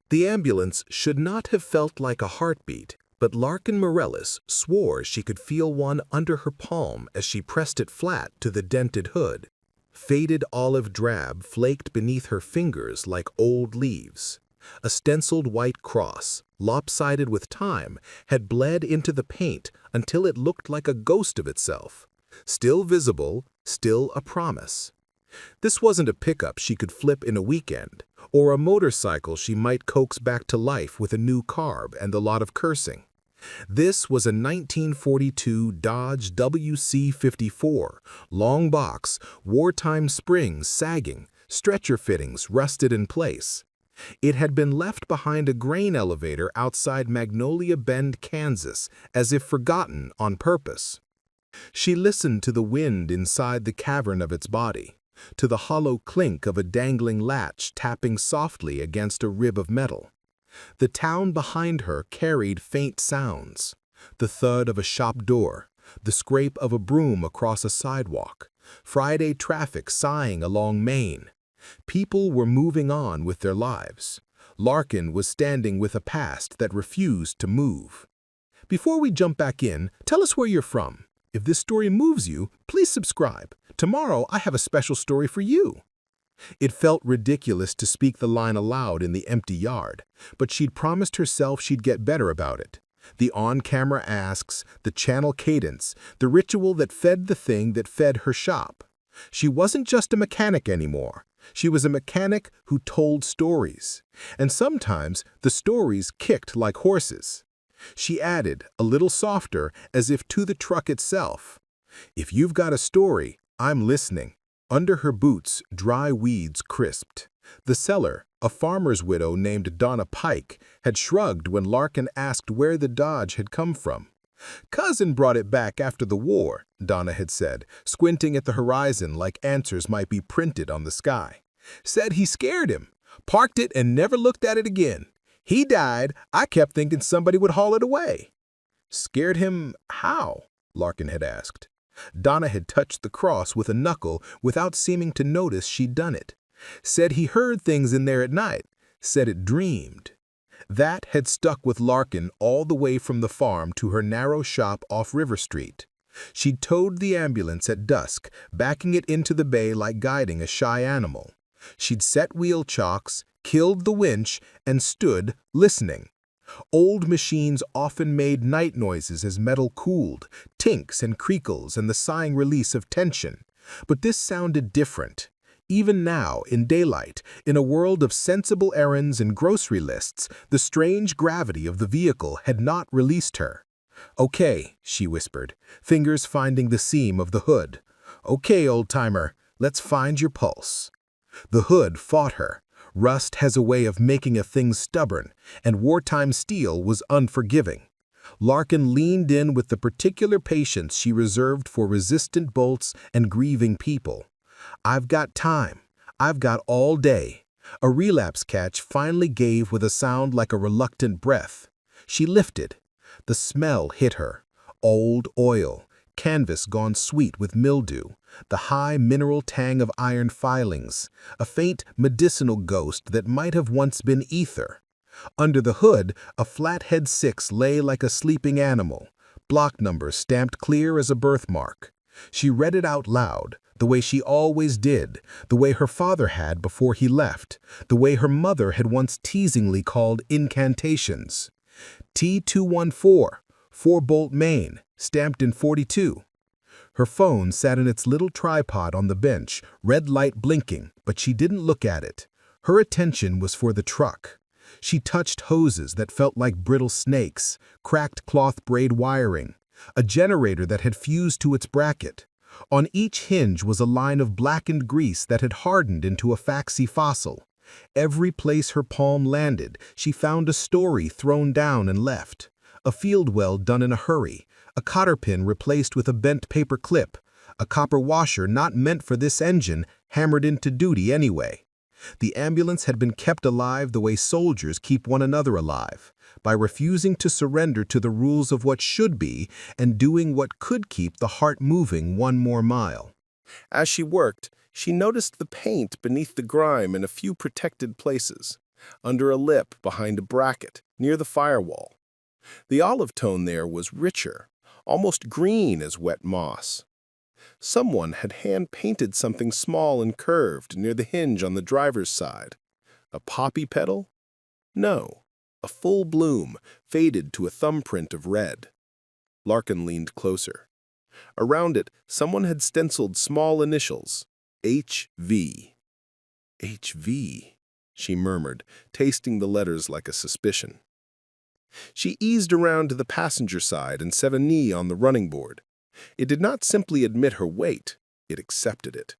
The ambulance should not have felt like a heartbeat, but Larkin Morellis swore she could feel one under her palm as she pressed it flat to the dented hood. Faded olive drab flaked beneath her fingers like old leaves. A stenciled white cross, lopsided with time, had bled into the paint until it looked like a ghost of itself. Still visible, still a promise. This wasn't a pickup she could flip in a weekend, or a motorcycle she might coax back to life with a new carb and a lot of cursing. This was a 1942 Dodge WC-54, long box, wartime springs sagging, stretcher fittings rusted in place. It had been left behind a grain elevator outside Magnolia Bend, Kansas, as if forgotten on purpose. She listened to the wind inside the cavern of its body, to the hollow clink of a dangling latch tapping softly against a rib of metal. The town behind her carried faint sounds, the thud of a shop door, the scrape of a broom across a sidewalk, Friday traffic sighing along Main. People were moving on with their lives. Larkin was standing with a past that refused to move. Before we jump back in, tell us where you're from. If this story moves you, please subscribe. Tomorrow I have a special story for you. It felt ridiculous to speak the line aloud in the empty yard, but she'd promised herself she'd get better about it. The on-camera asks, the channel cadence, the ritual that fed the thing that fed her shop. She wasn't just a mechanic anymore. She was a mechanic who told stories. And sometimes the stories kicked like horses. She added, a little softer, as if to the truck itself, "If you've got a story, I'm listening." Under her boots, dry weeds crisped. The seller, a farmer's widow named Donna Pike, had shrugged when Larkin asked where the Dodge had come from. "Cousin brought it back after the war," Donna had said, squinting at the horizon like answers might be printed on the sky. "Said he scared him. Parked it and never looked at it again. He died. I kept thinking somebody would haul it away." "Scared him how?" Larkin had asked. Donna had touched the cross with a knuckle without seeming to notice she'd done it. Said he heard things in there at night. Said it dreamed. That had stuck with Larkin all the way from the farm to her narrow shop off River Street. She'd towed the ambulance at dusk, backing it into the bay like guiding a shy animal. She'd set wheel chocks, killed the winch, and stood listening. Old machines often made night noises as metal cooled, tinks and creakles and the sighing release of tension. But this sounded different. Even now, in daylight, in a world of sensible errands and grocery lists, the strange gravity of the vehicle had not released her. "Okay," she whispered, fingers finding the seam of the hood. "Okay, old-timer, let's find your pulse." The hood fought her. Rust has a way of making a thing stubborn, and wartime steel was unforgiving. Larkin leaned in with the particular patience she reserved for resistant bolts and grieving people. "I've got time. I've got all day." A relapse catch finally gave with a sound like a reluctant breath. She lifted. The smell hit her. Old oil, canvas gone sweet with mildew, the high mineral tang of iron filings, a faint medicinal ghost that might have once been ether. Under the hood, a flathead 6 lay like a sleeping animal, block number stamped clear as a birthmark. She read it out loud, the way she always did, the way her father had before he left, the way her mother had once teasingly called incantations. T214, 4-bolt main, stamped in 42. Her phone sat in its little tripod on the bench, red light blinking, but she didn't look at it. Her attention was for the truck. She touched hoses that felt like brittle snakes, cracked cloth braid wiring, a generator that had fused to its bracket. On each hinge was a line of blackened grease that had hardened into a faxy fossil. Every place her palm landed, she found a story thrown down and left. A field weld done in a hurry, a cotter pin replaced with a bent paper clip, a copper washer not meant for this engine hammered into duty anyway. The ambulance had been kept alive the way soldiers keep one another alive, by refusing to surrender to the rules of what should be and doing what could keep the heart moving one more mile. As she worked, she noticed the paint beneath the grime in a few protected places. under a lip behind a bracket near the firewall. The olive tone there was richer, almost green as wet moss. Someone had hand-painted something small and curved near the hinge on the driver's side. A poppy petal? No, a full bloom, faded to a thumbprint of red. Larkin leaned closer. Around it, someone had stenciled small initials, H.V. H.V., she murmured, tasting the letters like a suspicion. She eased around to the passenger side and set a knee on the running board. It did not simply admit her weight, it accepted it.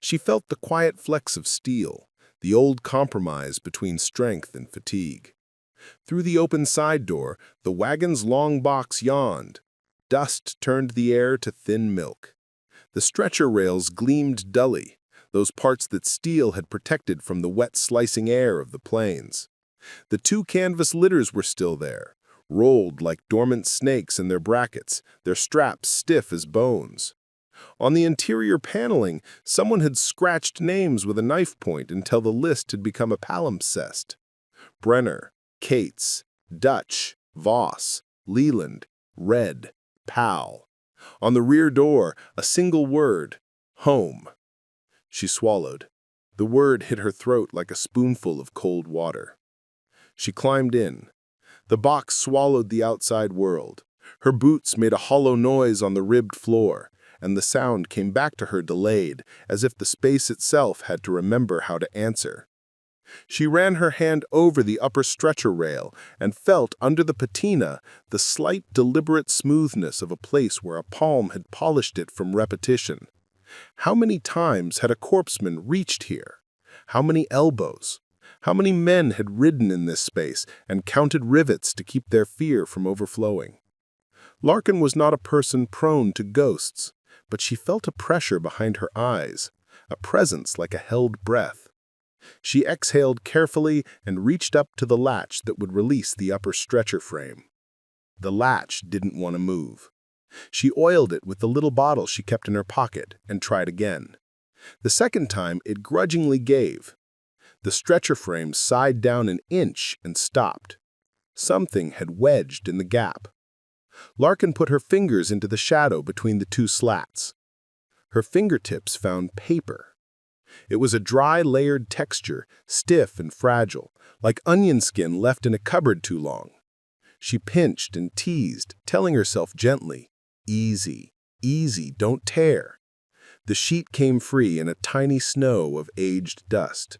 She felt the quiet flex of steel, the old compromise between strength and fatigue. Through the open side door, the wagon's long box yawned. Dust turned the air to thin milk. The stretcher rails gleamed dully, those parts that steel had protected from the wet slicing air of the plains. The two canvas litters were still there, rolled like dormant snakes in their brackets, their straps stiff as bones. On the interior paneling, someone had scratched names with a knife point until the list had become a palimpsest. Brenner, Cates, Dutch, Voss, Leland, Red, Powell. On the rear door, a single word, home. She swallowed. The word hit her throat like a spoonful of cold water. She climbed in. The box swallowed the outside world. Her boots made a hollow noise on the ribbed floor, and the sound came back to her delayed, as if the space itself had to remember how to answer. She ran her hand over the upper stretcher rail and felt under the patina the slight, deliberate smoothness of a place where a palm had polished it from repetition. How many times had a corpseman reached here? How many elbows? How many men had ridden in this space and counted rivets to keep their fear from overflowing? Larkin was not a person prone to ghosts, but she felt a pressure behind her eyes, a presence like a held breath. She exhaled carefully and reached up to the latch that would release the upper stretcher frame. The latch didn't want to move. She oiled it with the little bottle she kept in her pocket and tried again. The second time, it grudgingly gave. The stretcher frame sighed down an inch and stopped. Something had wedged in the gap. Larkin put her fingers into the shadow between the two slats. Her fingertips found paper. It was a dry, layered texture, stiff and fragile, like onion skin left in a cupboard too long. She pinched and teased, telling herself gently, "Easy, easy, don't tear." The sheet came free in a tiny snow of aged dust.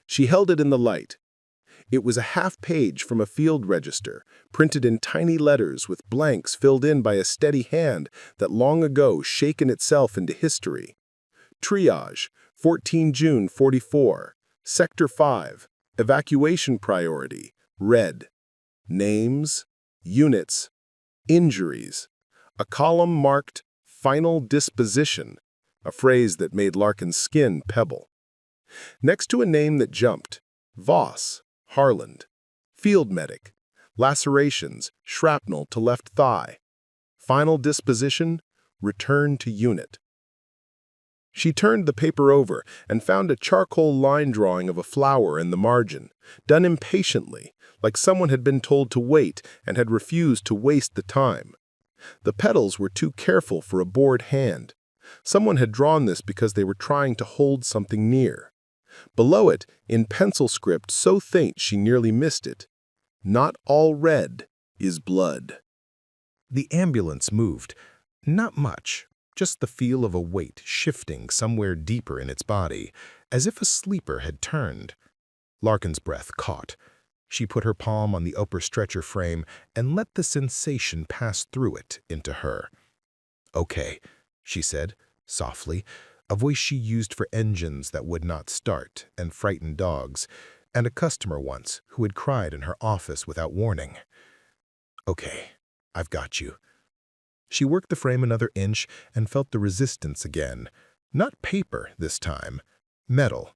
She held it in the light. It was a half page from a field register, printed in tiny letters with blanks filled in by a steady hand that long ago shaken itself into history. Triage, 14 June 44, Sector 5, evacuation priority, red. Names, units, injuries. A column marked final disposition, a phrase that made Larkin's skin pebble. Next to a name that jumped, Voss, Harland, field medic, lacerations, shrapnel to left thigh. Final disposition, return to unit. She turned the paper over and found a charcoal line drawing of a flower in the margin, done impatiently, like someone had been told to wait and had refused to waste the time. The petals were too careful for a bored hand. Someone had drawn this because they were trying to hold something near. Below it, in pencil script so faint she nearly missed it, "Not all red is blood." The ambulance moved. Not much, just the feel of a weight shifting somewhere deeper in its body, as if a sleeper had turned. Larkin's breath caught. She put her palm on the upper stretcher frame and let the sensation pass through it into her. "Okay," she said, softly, a voice she used for engines that would not start and frightened dogs, and a customer once who had cried in her office without warning. "Okay, I've got you." She worked the frame another inch and felt the resistance again. Not paper this time, metal.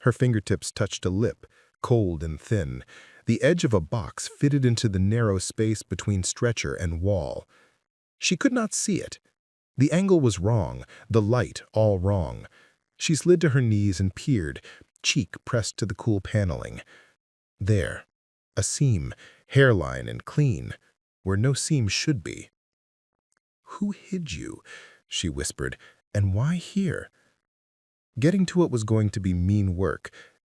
Her fingertips touched a lip, cold and thin. The edge of a box fitted into the narrow space between stretcher and wall. She could not see it. The angle was wrong, the light all wrong. She slid to her knees and peered. cheek pressed to the cool paneling. There, a seam, hairline and clean, where no seam should be. "Who hid you?" she whispered, "and why here?" Getting to what was going to be mean work,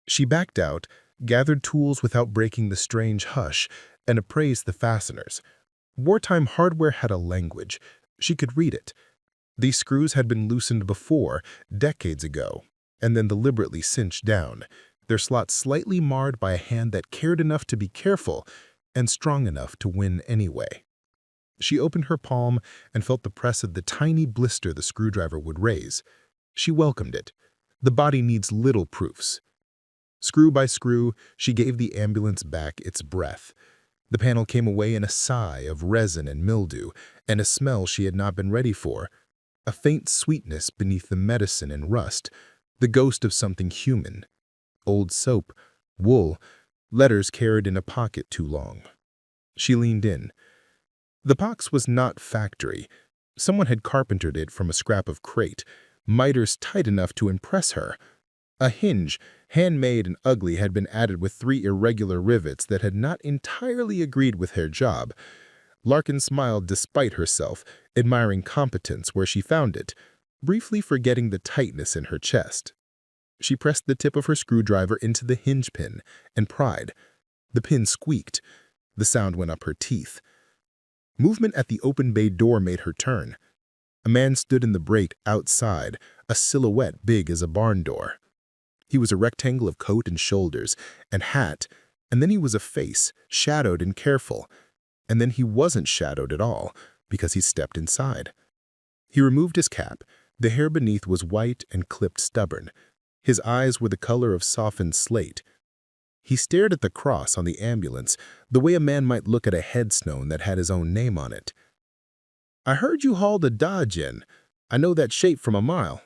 she backed out, gathered tools without breaking the strange hush, and appraised the fasteners. Wartime hardware had a language. She could read it. These screws had been loosened before, decades ago, and then deliberately cinched down, their slots slightly marred by a hand that cared enough to be careful and strong enough to win anyway. She opened her palm and felt the press of the tiny blister the screwdriver would raise. She welcomed it. The body needs little proofs. Screw by screw, she gave the ambulance back its breath. The panel came away in a sigh of resin and mildew, and a smell she had not been ready for. A faint sweetness beneath the medicine and rust, the ghost of something human. Old soap, wool, letters carried in a pocket too long. She leaned in. The box was not factory. Someone had carpentered it from a scrap of crate, miters tight enough to impress her. A hinge, handmade and ugly, had been added with 3 irregular rivets that had not entirely agreed with her job. Larkin smiled despite herself, admiring competence where she found it, briefly forgetting the tightness in her chest. She pressed the tip of her screwdriver into the hinge pin and pried. The pin squeaked. The sound went up her teeth. Movement at the open bay door made her turn. A man stood in the break outside, a silhouette big as a barn door. He was a rectangle of coat and shoulders and hat, and then he was a face, shadowed and careful, and then he wasn't shadowed at all because he stepped inside. He removed his cap. The hair beneath was white and clipped stubborn. His eyes were the color of softened slate. He stared at the cross on the ambulance the way a man might look at a headstone that had his own name on it. "I heard you hauled a Dodge in. I know that shape from a mile."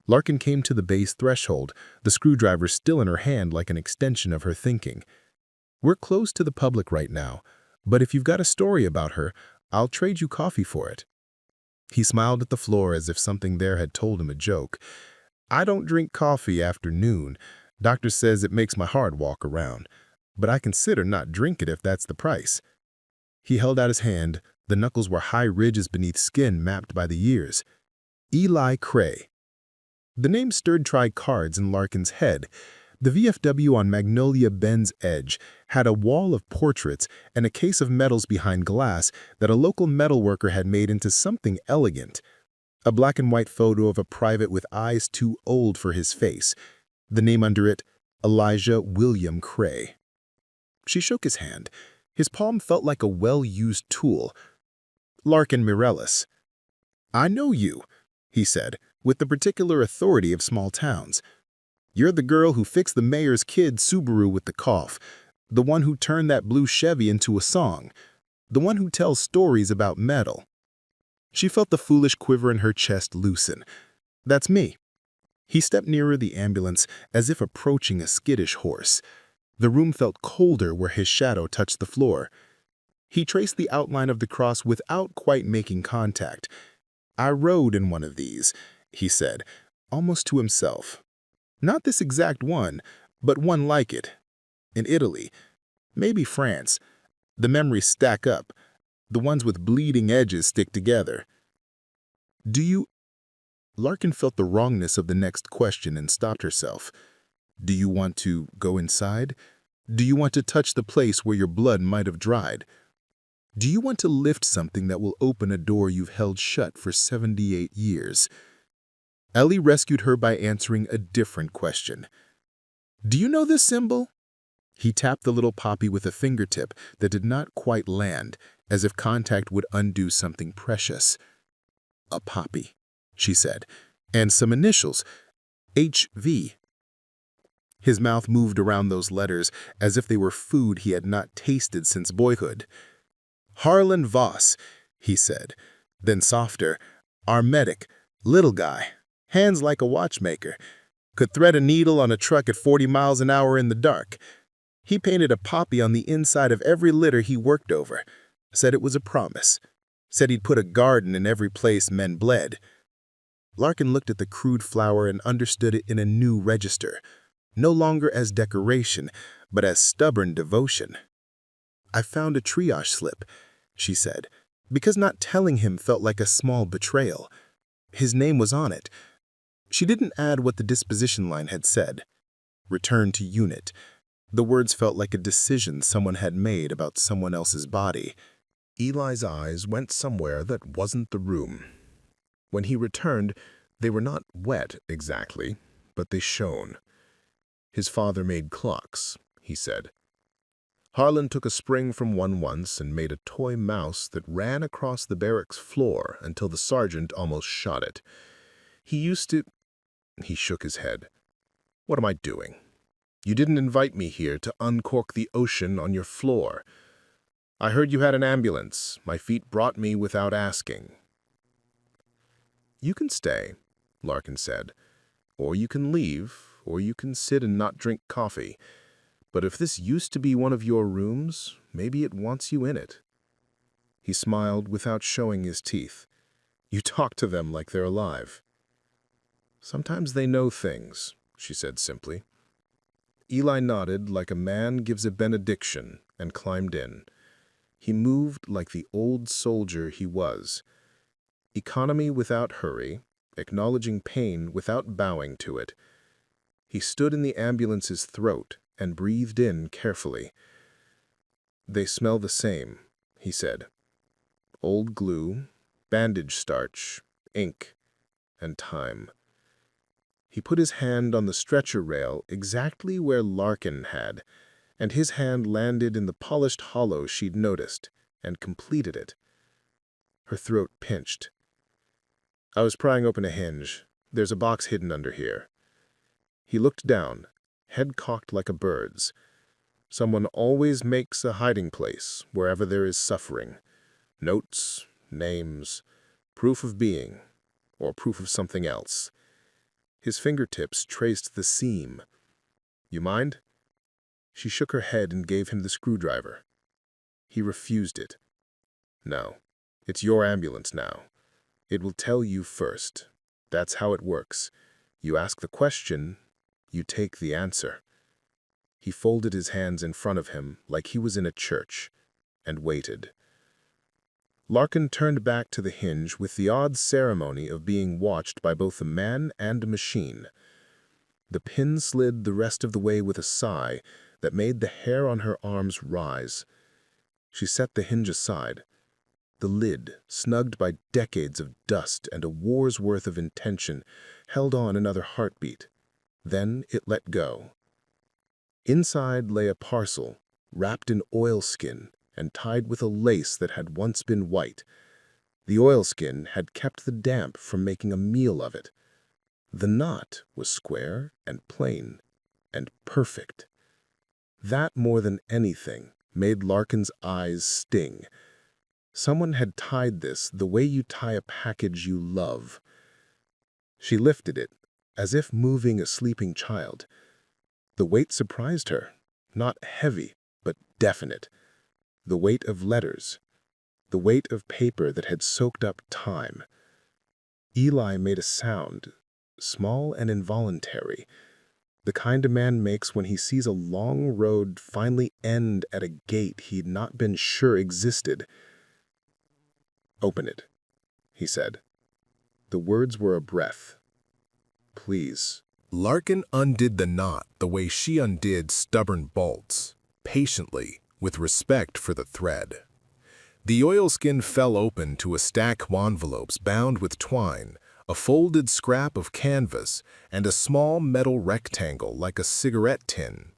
Larkin came to the bay's threshold, the screwdriver still in her hand like an extension of her thinking. "We're close to the public right now, but if you've got a story about her, I'll trade you coffee for it." He smiled at the floor as if something there had told him a joke. "I don't drink coffee after noon. Doctor says it makes my heart walk around, but I consider not drink it if that's the price." He held out his hand. The knuckles were high ridges beneath skin mapped by the years. Eli Cray. The name stirred cards in Larkin's head. The VFW on Magnolia Bend's edge had a wall of portraits and a case of medals behind glass that a local metalworker had made into something elegant. A black and white photo of a private with eyes too old for his face. The name under it, Elijah William Cray. She shook his hand. His palm felt like a well-used tool. "Larkin Mireles." "I know you," he said, with the particular authority of small towns. "You're the girl who fixed the mayor's kid Subaru with the cough, the one who turned that blue Chevy into a song, the one who tells stories about metal." She felt the foolish quiver in her chest loosen. "That's me." He stepped nearer the ambulance as if approaching a skittish horse. The room felt colder where his shadow touched the floor. He traced the outline of the cross without quite making contact. "I rode in one of these," he said, almost to himself. "Not this exact one, but one like it. In Italy, maybe France. The memories stack up. The ones with bleeding edges stick together." "Do you—" Larkin felt the wrongness of the next question and stopped herself. "Do you want to go inside? Do you want to touch the place where your blood might have dried? Do you want to lift something that will open a door you've held shut for 78 years? Ellie rescued her by answering a different question. "Do you know this symbol?" He tapped the little poppy with a fingertip that did not quite land, as if contact would undo something precious. "A poppy," she said, "and some initials, HV." His mouth moved around those letters as if they were food he had not tasted since boyhood. "Harlan Voss," he said, then softer, "Our medic, little guy, hands like a watchmaker, could thread a needle on a truck at 40 miles an hour in the dark. He painted a poppy on the inside of every litter he worked over, said it was a promise, said he'd put a garden in every place men bled." Larkin looked at the crude flower and understood it in a new register. no longer as decoration, but as stubborn devotion. "I found a triage slip," she said, because not telling him felt like a small betrayal. His name was on it. She didn't add what the disposition line had said. "Return to unit." The words felt like a decision someone had made about someone else's body. Eli's eyes went somewhere that wasn't the room. When he returned, they were not wet exactly, but they shone. His father made clocks, he said. Harlan took a spring from one once and made a toy mouse that ran across the barracks floor until the sergeant almost shot it. He used to... He shook his head. "What am I doing? You didn't invite me here to uncork the ocean on your floor. I heard you had an ambulance. My feet brought me without asking." "You can stay," Larkin said. "Or you can leave, or you can sit and not drink coffee. But if this used to be one of your rooms, maybe it wants you in it." He smiled without showing his teeth. "You talk to them like they're alive." "Sometimes they know things," she said simply. Eli nodded like a man gives a benediction and climbed in. He moved like the old soldier he was. Economy without hurry, acknowledging pain without bowing to it. He stood in the ambulance's throat and breathed in carefully. "They smell the same," he said. "Old glue, bandage starch, ink, and time." He put his hand on the stretcher rail exactly where Larkin had, and his hand landed in the polished hollow she'd noticed, and completed it. Her throat pinched. "I was prying open a hinge. There's a box hidden under here." He looked down, head cocked like a bird's. Someone always makes a hiding place wherever there is suffering. Notes, names, proof of being, or proof of something else. His fingertips traced the seam. "You mind?" She shook her head and gave him the screwdriver. He refused it. "No, it's your ambulance now. It will tell you first. That's how it works. You ask the question, you take the answer." He folded his hands in front of him like he was in a church, and waited. Larkin turned back to the hinge with the odd ceremony of being watched by both a man and a machine. The pin slid the rest of the way with a sigh that made the hair on her arms rise. She set the hinge aside. The lid, snugged by decades of dust and a war's worth of intention, held on another heartbeat. Then it let go. Inside lay a parcel, wrapped in oilskin and tied with a lace that had once been white. The oilskin had kept the damp from making a meal of it. The knot was square and plain and perfect. That, more than anything, made Larkin's eyes sting. Someone had tied this the way you tie a package you love. She lifted it, as if moving a sleeping child. The weight surprised her, not heavy, but definite. The weight of letters, the weight of paper that had soaked up time. Eli made a sound, small and involuntary, the kind a man makes when he sees a long road finally end at a gate he'd not been sure existed. "Open it," he said. The words were a breath. "Please." Larkin undid the knot the way she undid stubborn bolts, patiently, with respect for the thread. The oilskin fell open to a stack of envelopes bound with twine, a folded scrap of canvas, and a small metal rectangle like a cigarette tin.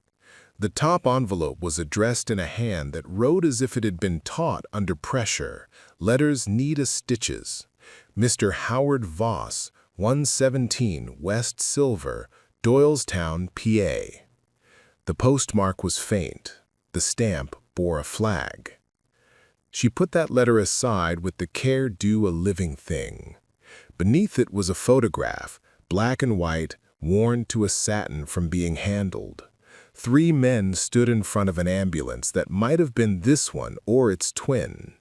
The top envelope was addressed in a hand that wrote as if it had been taught under pressure, letters neat as stitches. Mr. Howard Voss, 117 West Silver, Doylestown, PA. The postmark was faint. The stamp bore a flag. She put that letter aside with the care due a living thing. Beneath it was a photograph, black and white, worn to a satin from being handled. 3 men stood in front of an ambulance that might have been this one or its twin.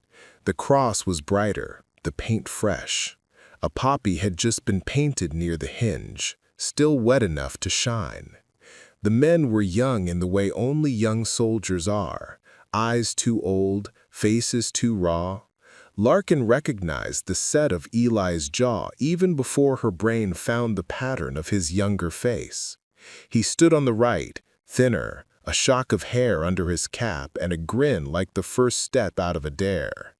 The cross was brighter, the paint fresh. A poppy had just been painted near the hinge, still wet enough to shine. The men were young in the way only young soldiers are, eyes too old, faces too raw. Larkin recognized the set of Eli's jaw even before her brain found the pattern of his younger face. He stood on the right, thinner, a shock of hair under his cap and a grin like the first step out of a dare.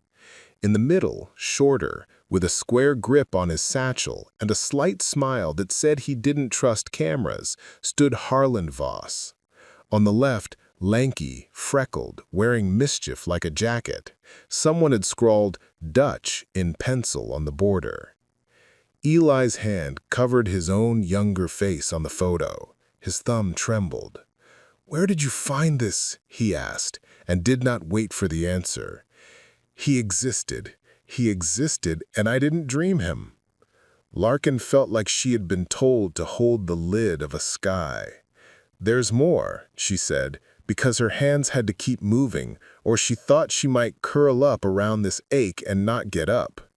In the middle, shorter, with a square grip on his satchel and a slight smile that said he didn't trust cameras, stood Harlan Voss. On the left, lanky, freckled, wearing mischief like a jacket, someone had scrawled Dutch in pencil on the border. Eli's hand covered his own younger face on the photo. His thumb trembled. "Where did you find this?" he asked, and did not wait for the answer. He existed, and I didn't dream him. Larkin felt like she had been told to hold the lid of a sky. "There's more," she said, because her hands had to keep moving, or she thought she might curl up around this ache and not get up.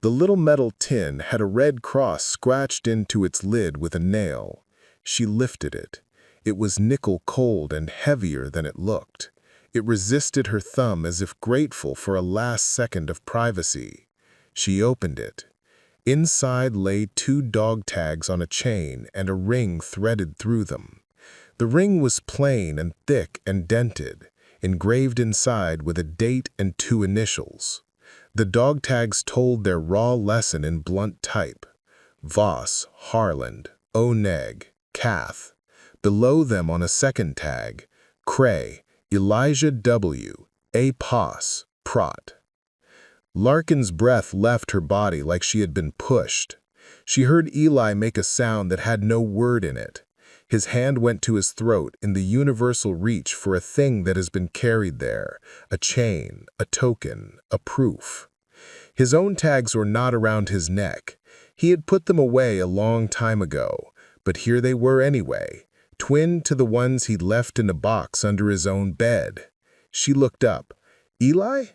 The little metal tin had a red cross scratched into its lid with a nail. She lifted it. It was nickel cold and heavier than it looked. It resisted her thumb as if grateful for a last second of privacy. She opened it. Inside lay 2 dog tags on a chain and a ring threaded through them. The ring was plain and thick and dented, engraved inside with a date and 2 initials. The dog tags told their raw lesson in blunt type. Voss, Harland, Oneg, Kath. Below them on a second tag, Cray, Elijah W., A. Poss, Prot. Larkin's breath left her body like she had been pushed. She heard Eli make a sound that had no word in it. His hand went to his throat in the universal reach for a thing that has been carried there, a chain, a token, a proof. His own tags were not around his neck. He had put them away a long time ago, but here they were anyway, twin to the ones he'd left in a box under his own bed. She looked up. "Eli?"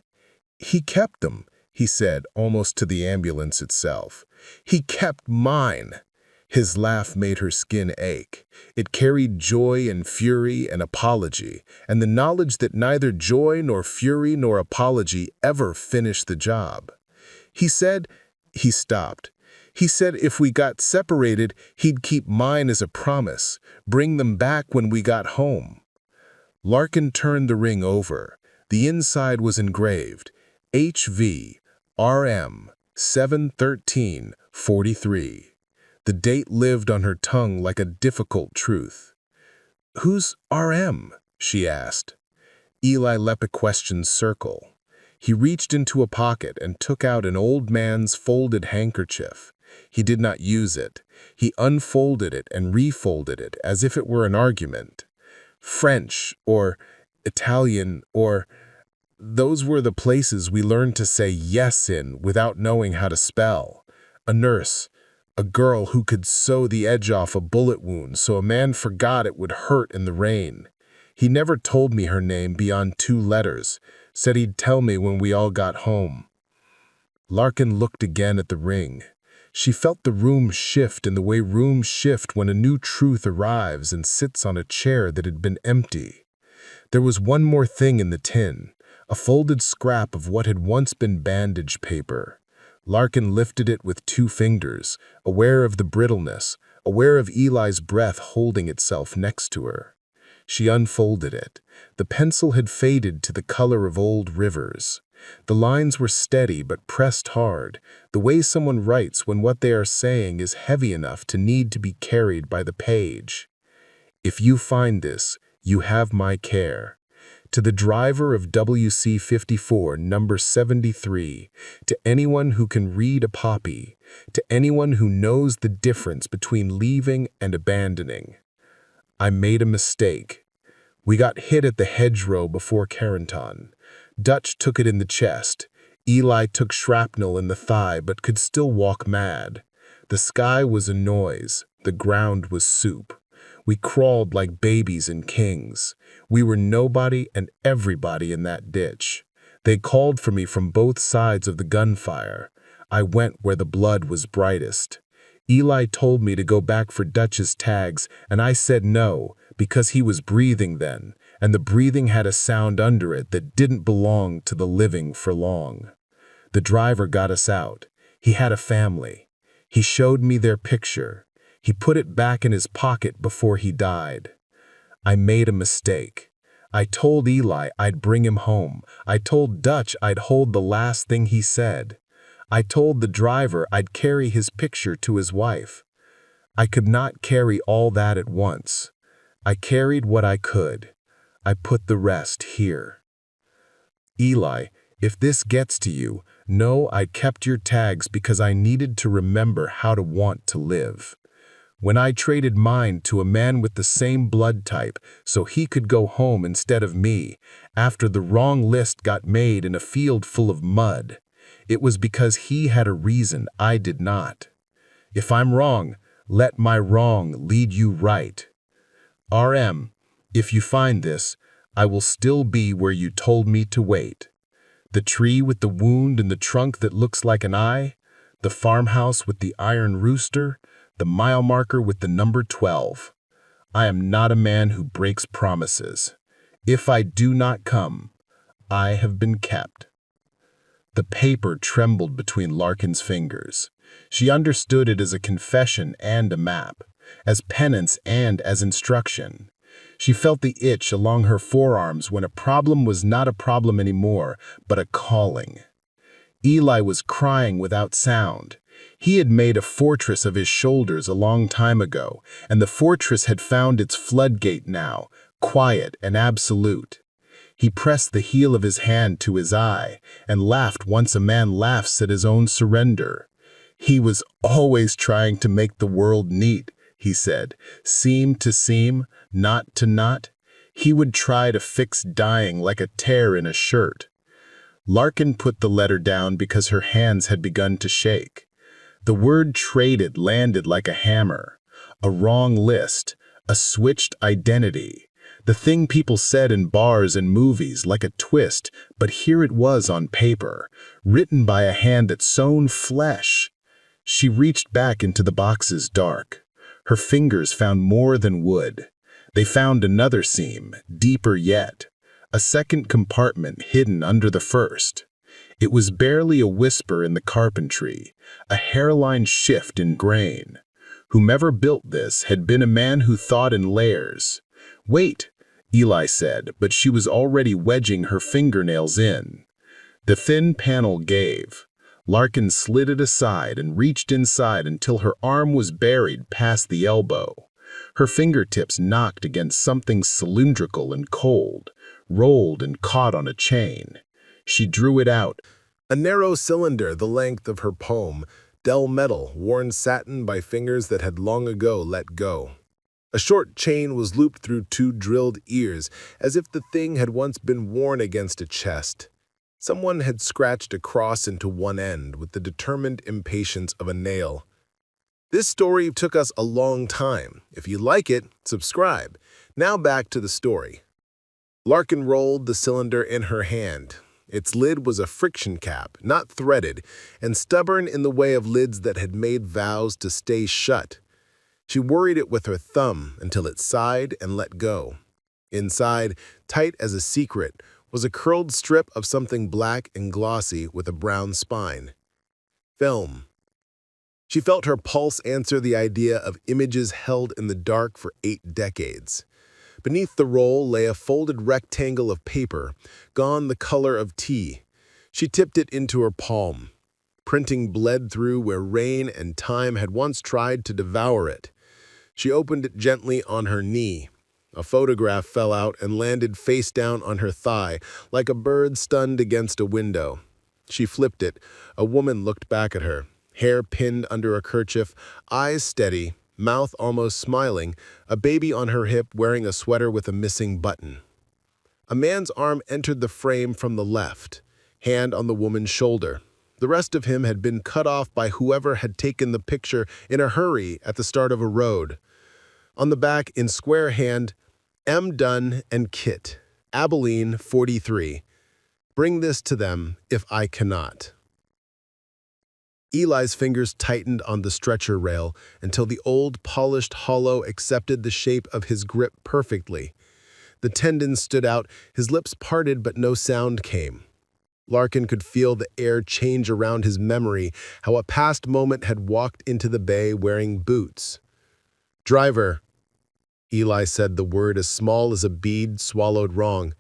"He kept them," he said, almost to the ambulance itself. "He kept mine." His laugh made her skin ache. It carried joy and fury and apology, and the knowledge that neither joy nor fury nor apology ever finished the job. He stopped. He said if we got separated, he'd keep mine as a promise, bring them back when we got home. Larkin turned the ring over. The inside was engraved, HV, RM, 7/13/43. The date lived on her tongue like a difficult truth. "Who's RM?" she asked. Eli let the question circle. He reached into a pocket and took out an old man's folded handkerchief. He did not use it. He unfolded it and refolded it as if it were an argument. French or Italian or... Those were the places we learned to say yes in without knowing how to spell. A nurse, a girl who could sew the edge off a bullet wound so a man forgot it would hurt in the rain. He never told me her name beyond 2 letters, said he'd tell me when we all got home. Larkin looked again at the ring. She felt the room shift in the way rooms shift when a new truth arrives and sits on a chair that had been empty. There was one more thing in the tin, a folded scrap of what had once been bandage paper. Larkin lifted it with 2 fingers, aware of the brittleness, aware of Eli's breath holding itself next to her. She unfolded it. The pencil had faded to the color of old rivers. The lines were steady but pressed hard, the way someone writes when what they are saying is heavy enough to need to be carried by the page. "If you find this, you have my care. To the driver of WC54, number 73, to anyone who can read a poppy, to anyone who knows the difference between leaving and abandoning. I made a mistake. We got hit at the hedgerow before Carenton. Dutch took it in the chest. Eli took shrapnel in the thigh but could still walk mad. The sky was a noise. The ground was soup. We crawled like babies and kings. We were nobody and everybody in that ditch. They called for me from both sides of the gunfire. I went where the blood was brightest. Eli told me to go back for Dutch's tags, and I said no, because he was breathing then, and the breathing had a sound under it that didn't belong to the living for long. The driver got us out. He had a family. He showed me their picture. He put it back in his pocket before he died. I made a mistake. I told Eli I'd bring him home. I told Dutch I'd hold the last thing he said. I told the driver I'd carry his picture to his wife. I could not carry all that at once. I carried what I could. I put the rest here. Eli, if this gets to you, know I kept your tags because I needed to remember how to want to live. When I traded mine to a man with the same blood type so he could go home instead of me, after the wrong list got made in a field full of mud, it was because he had a reason I did not. If I'm wrong, let my wrong lead you right. RM, if you find this, I will still be where you told me to wait. The tree with the wound in the trunk that looks like an eye, the farmhouse with the iron rooster, the mile marker with the number 12. I am not a man who breaks promises. If I do not come, I have been kept. The paper trembled between Larkin's fingers. She understood it as a confession and a map, as penance and as instruction. She felt the itch along her forearms when a problem was not a problem anymore, but a calling. Eli was crying without sound. He had made a fortress of his shoulders a long time ago, and the fortress had found its floodgate now, quiet and absolute. He pressed the heel of his hand to his eye and laughed once a man laughs at his own surrender. He was always trying to make the world neat, he said, seam to seam, knot to knot. He would try to fix dying like a tear in a shirt. Larkin put the letter down because her hands had begun to shake. The word traded landed like a hammer. A wrong list, a switched identity. The thing people said in bars and movies like a twist, but here it was on paper, written by a hand that sewn flesh. She reached back into the box's dark. Her fingers found more than wood. They found another seam, deeper yet. A second compartment hidden under the first. It was barely a whisper in the carpentry, a hairline shift in grain. Whomever built this had been a man who thought in layers. Wait, Eli said, but she was already wedging her fingernails in. The thin panel gave. Larkin slid it aside and reached inside until her arm was buried past the elbow. Her fingertips knocked against something cylindrical and cold, rolled and caught on a chain. She drew it out. A narrow cylinder the length of her palm, dull metal, worn satin by fingers that had long ago let go. A short chain was looped through two drilled ears, as if the thing had once been worn against a chest. Someone had scratched a cross into one end with the determined impatience of a nail. This story took us a long time. If you like it, subscribe. Now back to the story. Larkin rolled the cylinder in her hand. Its lid was a friction cap, not threaded, and stubborn in the way of lids that had made vows to stay shut. She worried it with her thumb until it sighed and let go. Inside, tight as a secret, was a curled strip of something black and glossy with a brown spine. Film. She felt her pulse answer the idea of images held in the dark for 8 decades. Beneath the roll lay a folded rectangle of paper, gone the color of tea. She tipped it into her palm. Printing bled through where rain and time had once tried to devour it. She opened it gently on her knee. A photograph fell out and landed face down on her thigh, like a bird stunned against a window. She flipped it. A woman looked back at her, hair pinned under a kerchief, eyes steady, mouth almost smiling, a baby on her hip wearing a sweater with a missing button. A man's arm entered the frame from the left, hand on the woman's shoulder. The rest of him had been cut off by whoever had taken the picture in a hurry at the start of a road. On the back, in square hand, M. Dunn and Kit, Abilene, 43. Bring this to them if I cannot. Eli's fingers tightened on the stretcher rail until the old, polished hollow accepted the shape of his grip perfectly. The tendons stood out, his lips parted, but no sound came. Larkin could feel the air change around his memory, how a past moment had walked into the bay wearing boots. "Driver," Eli said the word as small as a bead swallowed wrong.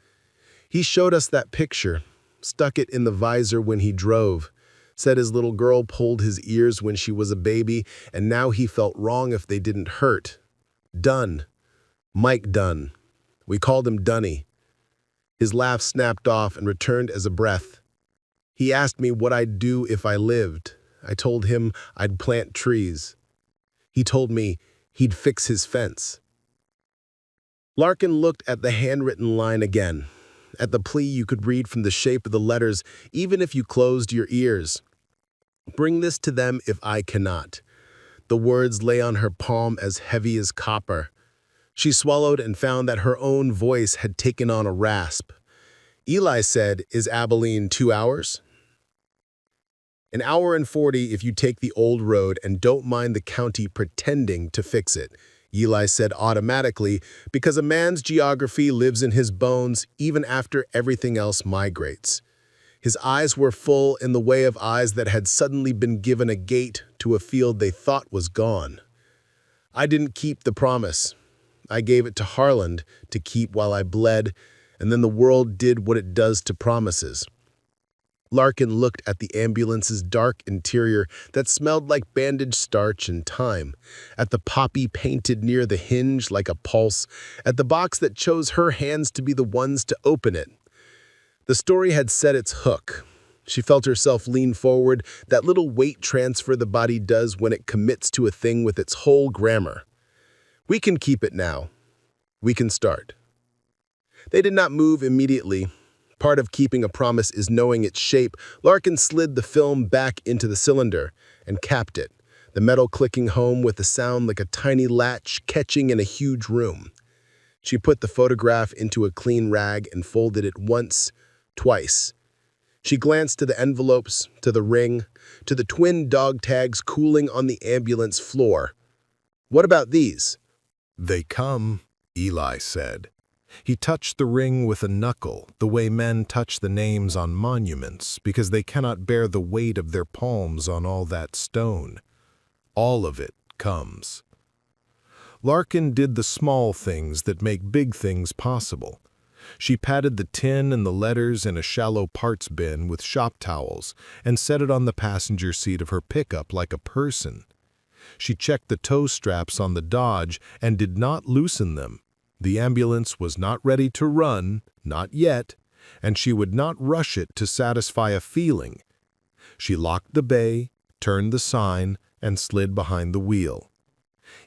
"He showed us that picture, stuck it in the visor when he drove. Said his little girl pulled his ears when she was a baby, and now he felt wrong if they didn't hurt. Dunn. Mike Dunn. We called him Dunny." His laugh snapped off and returned as a breath. "He asked me what I'd do if I lived. I told him I'd plant trees. He told me he'd fix his fence." Larkin looked at the handwritten line again, at the plea you could read from the shape of the letters even if you closed your ears. "Bring this to them if I cannot." The words lay on her palm as heavy as copper. She swallowed and found that her own voice had taken on a rasp. Eli said, "Is Abilene 2 hours?" "An hour and 40 if you take the old road and don't mind the county pretending to fix it," Eli said automatically, because a man's geography lives in his bones even after everything else migrates. His eyes were full in the way of eyes that had suddenly been given a gate to a field they thought was gone. "I didn't keep the promise. I gave it to Harland to keep while I bled, and then the world did what it does to promises." Larkin looked at the ambulance's dark interior that smelled like bandaged starch and time, at the poppy painted near the hinge like a pulse, at the box that chose her hands to be the ones to open it. The story had set its hook. She felt herself lean forward, that little weight transfer the body does when it commits to a thing with its whole grammar. "We can keep it now. We can start." They did not move immediately. Part of keeping a promise is knowing its shape. Larkin slid the film back into the cylinder and capped it, the metal clicking home with a sound like a tiny latch catching in a huge room. She put the photograph into a clean rag and folded it once, twice. She glanced to the envelopes, to the ring, to the twin dog tags cooling on the ambulance floor. "What about these?" "They come," Eli said. He touched the ring with a knuckle, the way men touch the names on monuments, because they cannot bear the weight of their palms on all that stone. "All of it comes." Larkin did the small things that make big things possible. She patted the tin and the letters in a shallow parts bin with shop towels and set it on the passenger seat of her pickup like a person. She checked the tow straps on the Dodge and did not loosen them. The ambulance was not ready to run, not yet, and she would not rush it to satisfy a feeling. She locked the bay, turned the sign, and slid behind the wheel.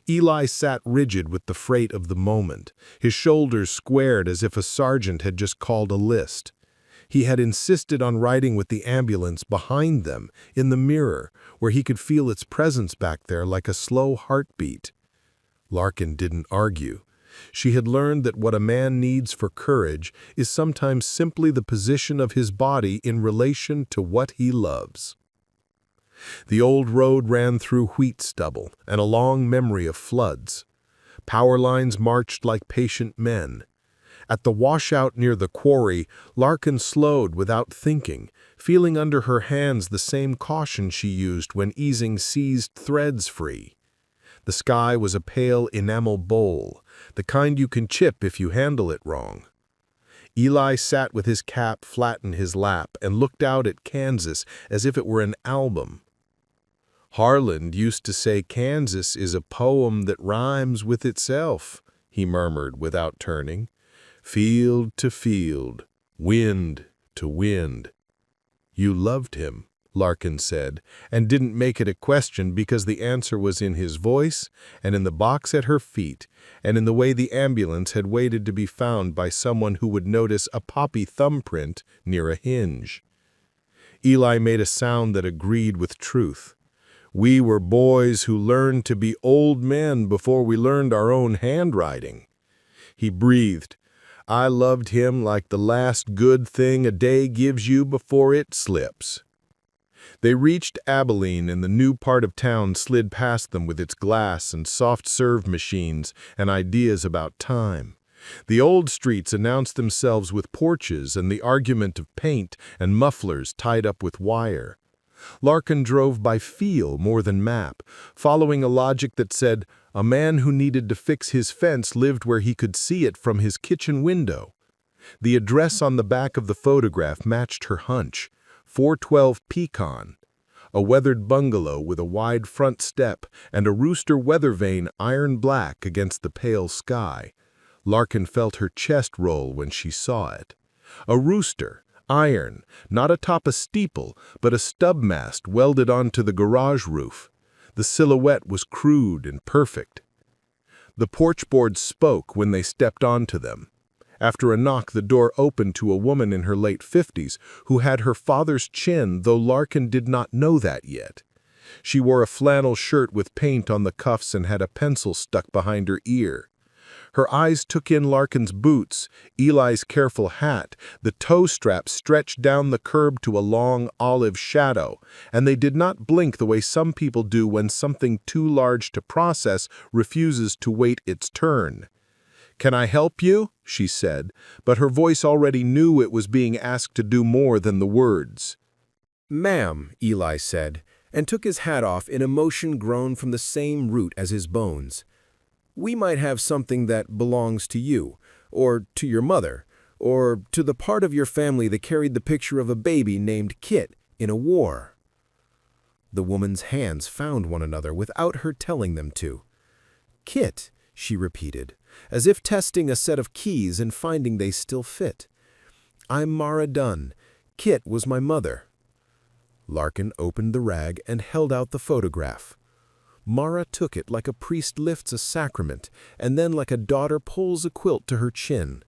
Eli sat rigid with the freight of the moment, his shoulders squared as if a sergeant had just called a list. He had insisted on riding with the ambulance behind them, in the mirror, where he could feel its presence back there like a slow heartbeat. Larkin didn't argue. She had learned that what a man needs for courage is sometimes simply the position of his body in relation to what he loves. The old road ran through wheat stubble and a long memory of floods. Power lines marched like patient men. At the washout near the quarry, Larkin slowed without thinking, feeling under her hands the same caution she used when easing seized threads free. The sky was a pale enamel bowl, the kind you can chip if you handle it wrong. Eli sat with his cap flat in his lap and looked out at Kansas as if it were an album. "Harland used to say Kansas is a poem that rhymes with itself," he murmured without turning. "Field to field, wind to wind." "You loved him," Larkin said, and didn't make it a question because the answer was in his voice and in the box at her feet and in the way the ambulance had waited to be found by someone who would notice a poppy thumbprint near a hinge. Eli made a sound that agreed with truth. "We were boys who learned to be old men before we learned our own handwriting." He breathed. "I loved him like the last good thing a day gives you before it slips." They reached Abilene, and the new part of town slid past them with its glass and soft-serve machines and ideas about time. The old streets announced themselves with porches and the argument of paint and mufflers tied up with wire. Larkin drove by feel more than map, following a logic that said a man who needed to fix his fence lived where he could see it from his kitchen window. The address on the back of the photograph matched her hunch, 412 Pecan, a weathered bungalow with a wide front step and a rooster weather vane iron black against the pale sky. Larkin felt her chest roll when she saw it. A rooster, iron, not atop a steeple, but a stub mast welded onto the garage roof. The silhouette was crude and perfect. The porch boards spoke when they stepped onto them. After a knock, the door opened to a woman in her late 50s who had her father's chin, though Larkin did not know that yet. She wore a flannel shirt with paint on the cuffs and had a pencil stuck behind her ear. Her eyes took in Larkin's boots, Eli's careful hat, the toe straps stretched down the curb to a long olive shadow, and they did not blink the way some people do when something too large to process refuses to wait its turn. "Can I help you?" she said, but her voice already knew it was being asked to do more than the words. "Ma'am," Eli said, and took his hat off in a motion grown from the same root as his bones. "We might have something that belongs to you, or to your mother, or to the part of your family that carried the picture of a baby named Kit in a war." The woman's hands found one another without her telling them to. "Kit," she repeated, as if testing a set of keys and finding they still fit. "I'm Mara Dunn. Kit was my mother." Larkin opened the rag and held out the photograph. Mara took it like a priest lifts a sacrament, and then like a daughter pulls a quilt to her chin.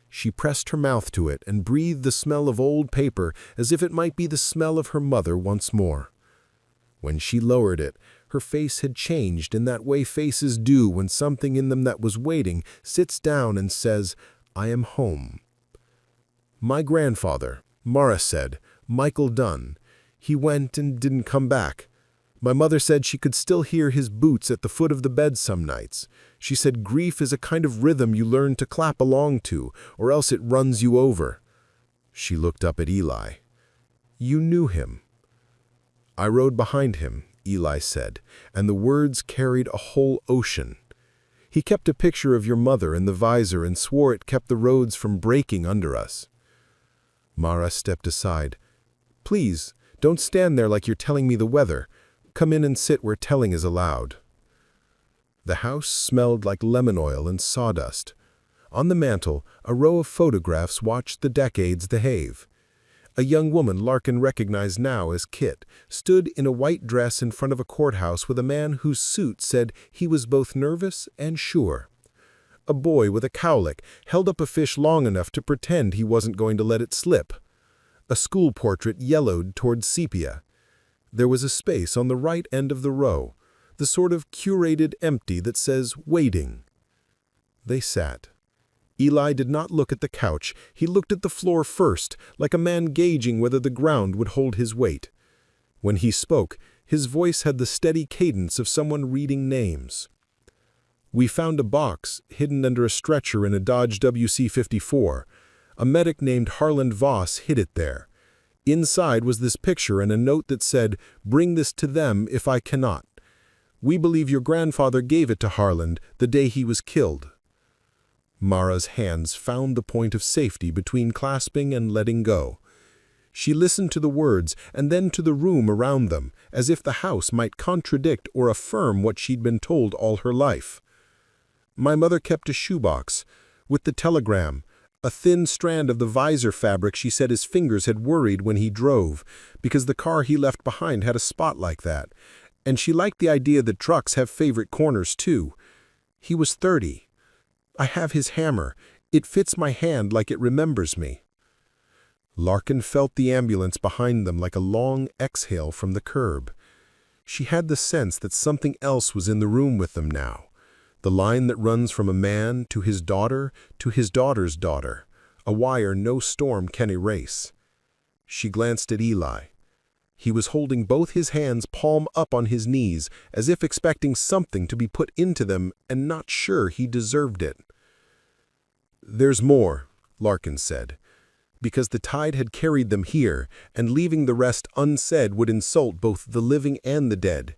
She pressed her mouth to it and breathed the smell of old paper as if it might be the smell of her mother once more. When she lowered it, her face had changed in that way faces do when something in them that was waiting sits down and says, "I am home." "My grandfather," Mara said, "Michael Dunn. He went and didn't come back. My mother said she could still hear his boots at the foot of the bed some nights. She said grief is a kind of rhythm you learn to clap along to, or else it runs you over." She looked up at Eli. "You knew him." "I rode behind him," Eli said, and the words carried a whole ocean. "He kept a picture of your mother in the visor and swore it kept the roads from breaking under us." Mara stepped aside. "Please, don't stand there like you're telling me the weather. Come in and sit where telling is allowed." The house smelled like lemon oil and sawdust. On the mantel, a row of photographs watched the decades behave. A young woman Larkin recognized now as Kit stood in a white dress in front of a courthouse with a man whose suit said he was both nervous and sure. A boy with a cowlick held up a fish long enough to pretend he wasn't going to let it slip. A school portrait yellowed toward sepia. There was a space on the right end of the row, the sort of curated empty that says waiting. They sat. Eli did not look at the couch. He looked at the floor first, like a man gauging whether the ground would hold his weight. When he spoke, his voice had the steady cadence of someone reading names. "We found a box hidden under a stretcher in a Dodge WC-54. A medic named Harland Voss hid it there. Inside was this picture and a note that said, 'Bring this to them if I cannot.' We believe your grandfather gave it to Harland the day he was killed." Mara's hands found the point of safety between clasping and letting go. She listened to the words and then to the room around them, as if the house might contradict or affirm what she'd been told all her life. "My mother kept a shoebox with the telegram, a thin strand of the visor fabric she said his fingers had worried when he drove, because the car he left behind had a spot like that. And she liked the idea that trucks have favorite corners too. He was 30. I have his hammer. It fits my hand like it remembers me." Larkin felt the ambulance behind them like a long exhale from the curb. She had the sense that something else was in the room with them now. The line that runs from a man to his daughter to his daughter's daughter, a wire no storm can erase. She glanced at Eli. He was holding both his hands palm up on his knees, as if expecting something to be put into them and not sure he deserved it. "There's more," Larkin said, because the tide had carried them here, and leaving the rest unsaid would insult both the living and the dead.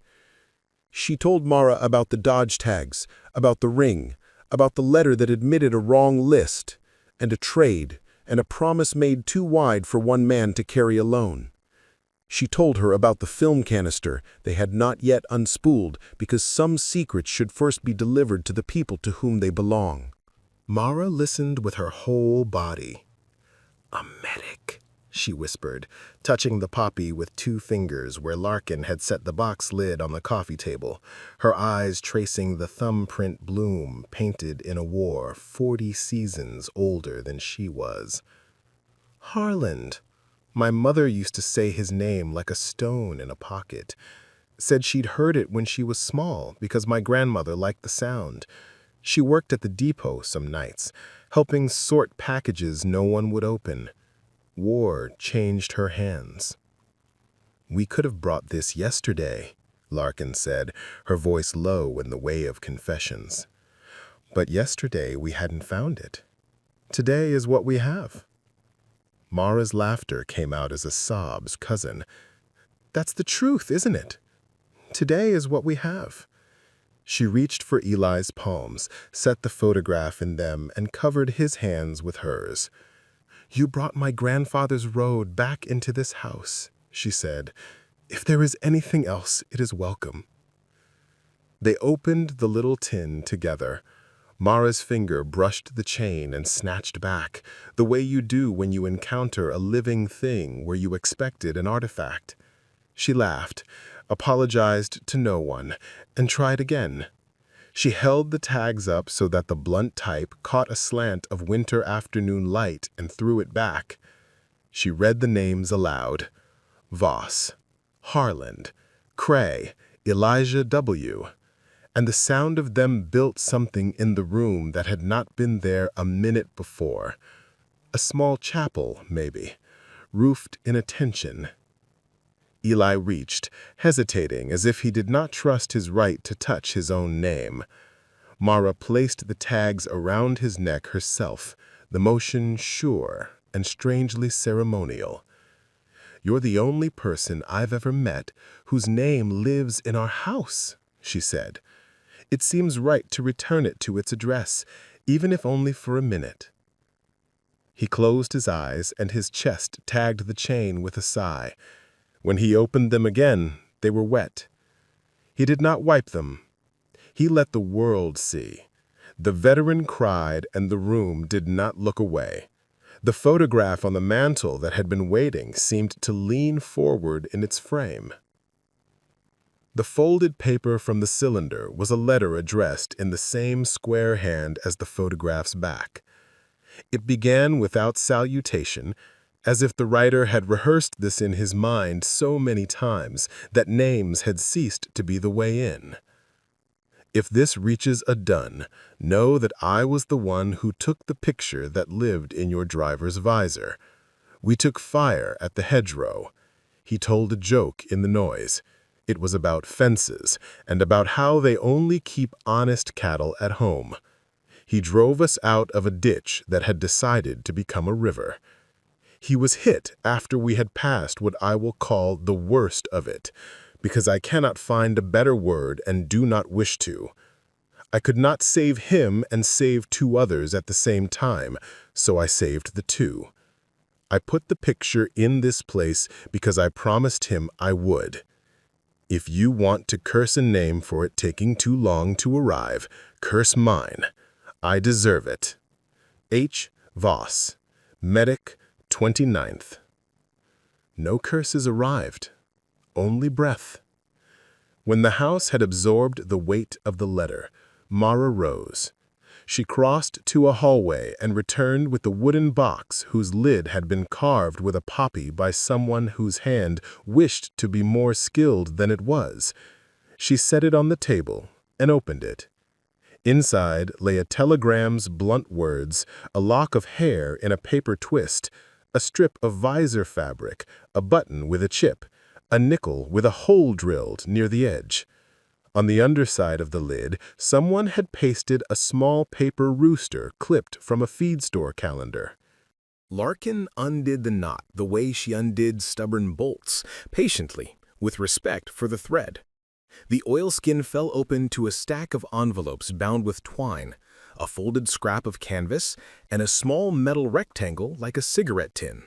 She told Mara about the Dodge tags, about the ring, about the letter that admitted a wrong list, and a trade, and a promise made too wide for one man to carry alone. She told her about the film canister they had not yet unspooled because some secrets should first be delivered to the people to whom they belong. Mara listened with her whole body. "A medic," she whispered, touching the poppy with 2 fingers where Larkin had set the box lid on the coffee table, her eyes tracing the thumbprint bloom painted in a war 40 seasons older than she was. "Harland. My mother used to say his name like a stone in a pocket. Said she'd heard it when she was small because my grandmother liked the sound. She worked at the depot some nights, helping sort packages no one would open. War changed her hands." "We could have brought this yesterday," Larkin said, her voice low in the way of confessions. "But yesterday we hadn't found it. Today is what we have." Mara's laughter came out as a sob's cousin. "That's the truth, isn't it? Today is what we have." She reached for Eli's palms, set the photograph in them, and covered his hands with hers. "You brought my grandfather's road back into this house," she said. "If there is anything else, it is welcome." They opened the little tin together. Mara's finger brushed the chain and snatched back, the way you do when you encounter a living thing where you expected an artifact. She laughed, apologized to no one, and tried again. She held the tags up so that the blunt type caught a slant of winter afternoon light and threw it back. She read the names aloud. Voss, Harland, Cray, Elijah W. And the sound of them built something in the room that had not been there a minute before. A small chapel, maybe, roofed in attention. Eli reached, hesitating as if he did not trust his right to touch his own name. Mara placed the tags around his neck herself, the motion sure and strangely ceremonial. "You're the only person I've ever met whose name lives in our house," she said. "It seems right to return it to its address, even if only for a minute." He closed his eyes and his chest tagged the chain with a sigh. When he opened them again, they were wet. He did not wipe them. He let the world see. The veteran cried and the room did not look away. The photograph on the mantel that had been waiting seemed to lean forward in its frame. The folded paper from the cylinder was a letter addressed in the same square hand as the photograph's back. It began without salutation, as if the writer had rehearsed this in his mind so many times that names had ceased to be the way in. "If this reaches a done, know that I was the one who took the picture that lived in your driver's visor. We took fire at the hedgerow." He told a joke in the noise. It was about fences, and about how they only keep honest cattle at home. He drove us out of a ditch that had decided to become a river. He was hit after we had passed what I will call the worst of it, because I cannot find a better word and do not wish to. I could not save him and save 2 others at the same time, so I saved the 2. I put the picture in this place because I promised him I would. If you want to curse a name for it taking too long to arrive, curse mine. I deserve it. H. Voss, Medic, 29th. No curses arrived, only breath. When the house had absorbed the weight of the letter, Mara rose. She crossed to a hallway and returned with the wooden box whose lid had been carved with a poppy by someone whose hand wished to be more skilled than it was. She set it on the table and opened it. Inside lay a telegram's blunt words, a lock of hair in a paper twist, a strip of visor fabric, a button with a chip, a nickel with a hole drilled near the edge. On the underside of the lid, someone had pasted a small paper rooster clipped from a feed store calendar. Larkin undid the knot the way she undid stubborn bolts, patiently, with respect for the thread. The oilskin fell open to a stack of envelopes bound with twine, a folded scrap of canvas, and a small metal rectangle like a cigarette tin.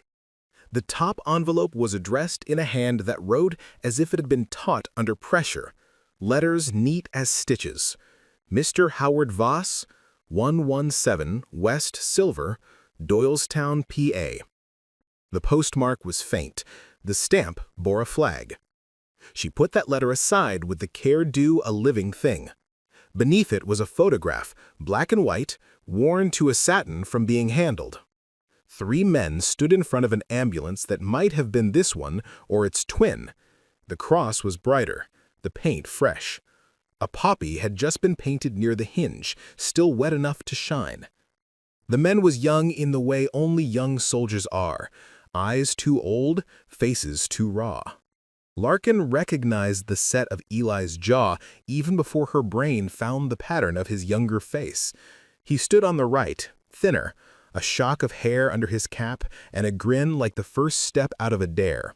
The top envelope was addressed in a hand that wrote as if it had been taut under pressure, letters neat as stitches. Mr. Howard Voss, 117 West Silver, Doylestown, PA. The postmark was faint. The stamp bore a flag. She put that letter aside with the care due a living thing. Beneath it was a photograph, black and white, worn to a satin from being handled. 3 men stood in front of an ambulance that might have been this one or its twin. The cross was brighter, the paint fresh. A poppy had just been painted near the hinge, still wet enough to shine. The man was young in the way only young soldiers are, eyes too old, faces too raw. Larkin recognized the set of Eli's jaw even before her brain found the pattern of his younger face. He stood on the right, thinner, a shock of hair under his cap and a grin like the first step out of a dare.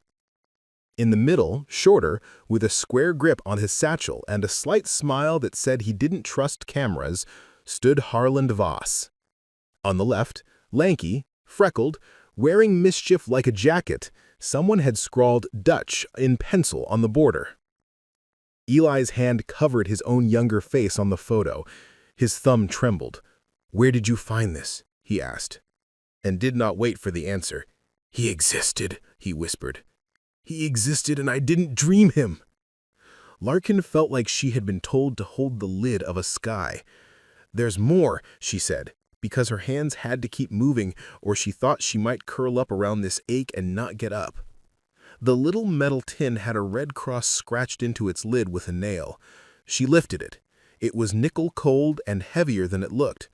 In the middle, shorter, with a square grip on his satchel and a slight smile that said he didn't trust cameras, stood Harland Voss. On the left, lanky, freckled, wearing mischief like a jacket, someone had scrawled Dutch in pencil on the border. Eli's hand covered his own younger face on the photo. His thumb trembled. "Where did you find this?" he asked, and did not wait for the answer. "He existed," he whispered. "He existed and I didn't dream him." Larkin felt like she had been told to hold the lid of a sky. "There's more," she said, because her hands had to keep moving or she thought she might curl up around this ache and not get up. The little metal tin had a red cross scratched into its lid with a nail. She lifted it. It was nickel cold and heavier than it looked.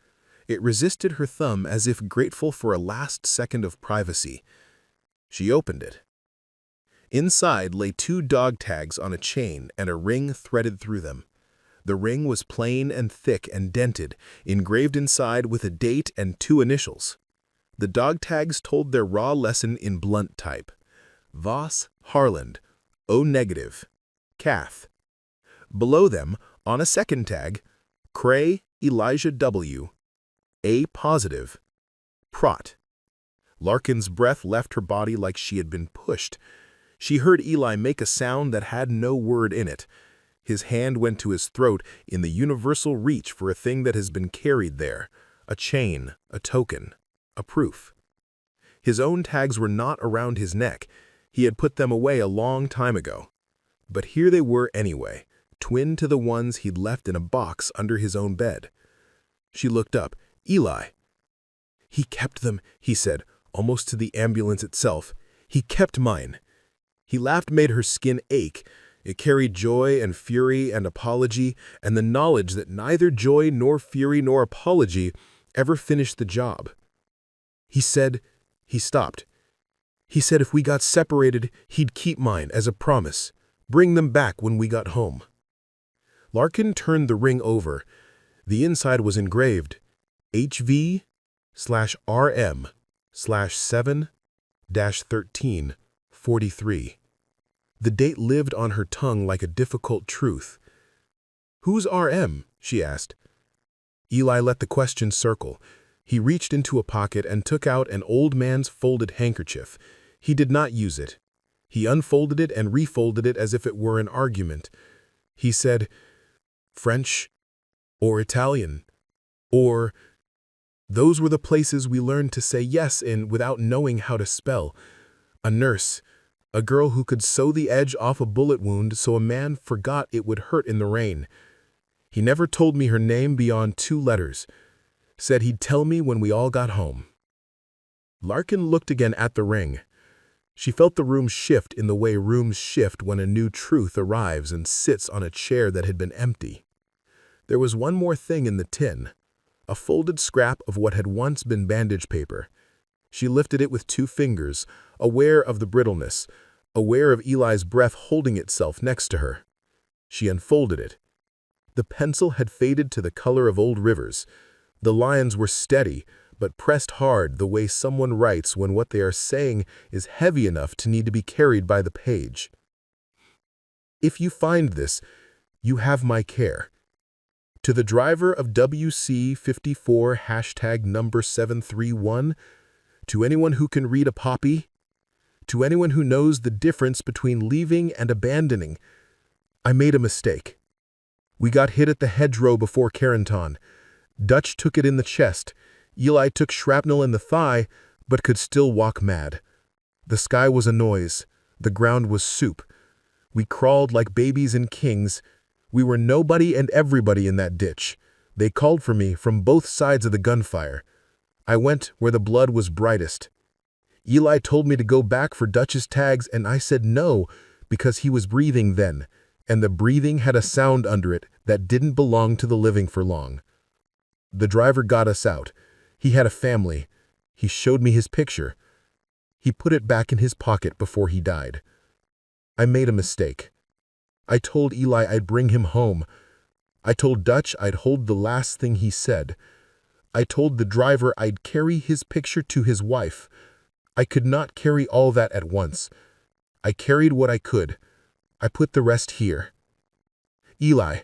It resisted her thumb as if grateful for a last second of privacy. She opened it. Inside lay 2 dog tags on a chain and a ring threaded through them. The ring was plain and thick and dented, engraved inside with a date and 2 initials. The dog tags told their raw lesson in blunt type. Voss Harland, O negative, Cath. Below them, on a second tag, Cray Elijah W, A positive, Prot. Larkin's breath left her body like she had been pushed. She heard Eli make a sound that had no word in it. His hand went to his throat in the universal reach for a thing that has been carried there, a chain, a token, a proof. His own tags were not around his neck. He had put them away a long time ago. But here they were anyway, twin to the ones he'd left in a box under his own bed. She looked up. "Eli." "He kept them," he said, almost to the ambulance itself. "He kept mine." He laughed made her skin ache. It carried joy and fury and apology, and the knowledge that neither joy nor fury nor apology ever finished the job. He said, he stopped. He said if we got separated, he'd keep mine as a promise, bring them back when we got home. Larkin turned the ring over. The inside was engraved, HV/RM/7-1343. The date lived on her tongue like a difficult truth. "Who's RM?" she asked. Eli let the question circle. He reached into a pocket and took out an old man's folded handkerchief. He did not use it. He unfolded it and refolded it as if it were an argument. He said, "French, or Italian, or..." Those were the places we learned to say yes in without knowing how to spell. A nurse, a girl who could sew the edge off a bullet wound so a man forgot it would hurt in the rain. He never told me her name beyond 2 letters. Said he'd tell me when we all got home. Larkin looked again at the ring. She felt the room shift in the way rooms shift when a new truth arrives and sits on a chair that had been empty. There was one more thing in the tin, a folded scrap of what had once been bandage paper. She lifted it with 2 fingers, aware of the brittleness, aware of Eli's breath holding itself next to her. She unfolded it. The pencil had faded to the color of old rivers. The lines were steady, but pressed hard the way someone writes when what they are saying is heavy enough to need to be carried by the page. If you find this, you have my care. To the driver of WC54 #731, to anyone who can read a poppy, to anyone who knows the difference between leaving and abandoning, I made a mistake. We got hit at the hedgerow before Carenton. Dutch took it in the chest. Eli took shrapnel in the thigh, but could still walk mad. The sky was a noise. The ground was soup. We crawled like babies in kings. We were nobody and everybody in that ditch. They called for me from both sides of the gunfire. I went where the blood was brightest. Eli told me to go back for Dutch's tags, and I said no, because he was breathing then, and the breathing had a sound under it that didn't belong to the living for long. The driver got us out. He had a family. He showed me his picture. He put it back in his pocket before he died. I made a mistake. I told Eli I'd bring him home. I told Dutch I'd hold the last thing he said. I told the driver I'd carry his picture to his wife. I could not carry all that at once. I carried what I could. I put the rest here. Eli,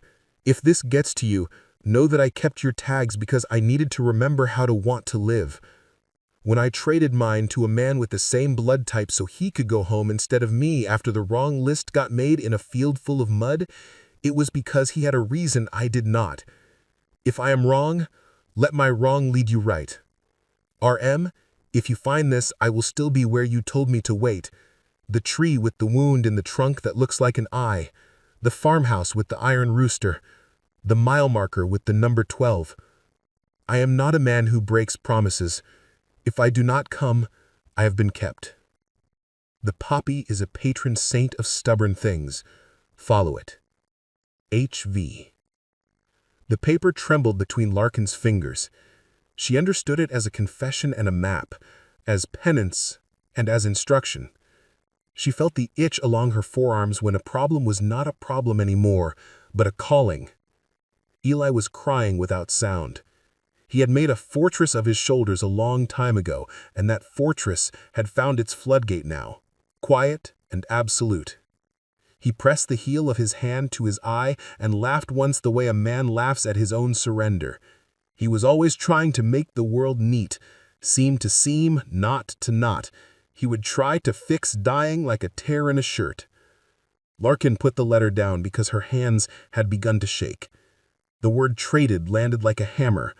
if this gets to you, know that I kept your tags because I needed to remember how to want to live. When I traded mine to a man with the same blood type so he could go home instead of me after the wrong list got made in a field full of mud, it was because he had a reason I did not. If I am wrong, let my wrong lead you right. RM, if you find this, I will still be where you told me to wait. The tree with the wound in the trunk that looks like an eye. The farmhouse with the iron rooster. The mile marker with the number 12. I am not a man who breaks promises. If I do not come, I have been kept. The poppy is a patron saint of stubborn things. Follow it. H.V. The paper trembled between Larkin's fingers. She understood it as a confession and a map, as penance and as instruction. She felt the itch along her forearms when a problem was not a problem anymore, but a calling. Eli was crying without sound. He had made a fortress of his shoulders a long time ago, and that fortress had found its floodgate now, quiet and absolute. He pressed the heel of his hand to his eye and laughed once the way a man laughs at his own surrender. He was always trying to make the world neat, seem to seam, knot to knot. He would try to fix dying like a tear in a shirt. Larkin put the letter down because her hands had begun to shake. The word traded landed like a hammer.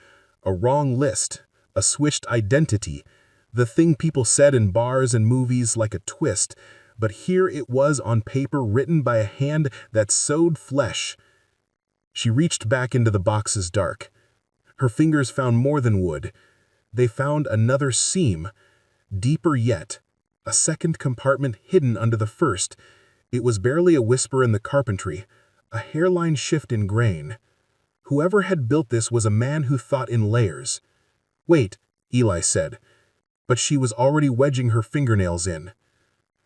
A wrong list, a switched identity, the thing people said in bars and movies like a twist, but here it was on paper written by a hand that sewed flesh. She reached back into the box's dark. Her fingers found more than wood. They found another seam, deeper yet, a second compartment hidden under the first. It was barely a whisper in the carpentry, a hairline shift in grain. Whoever had built this was a man who thought in layers. Wait, Eli said, but she was already wedging her fingernails in.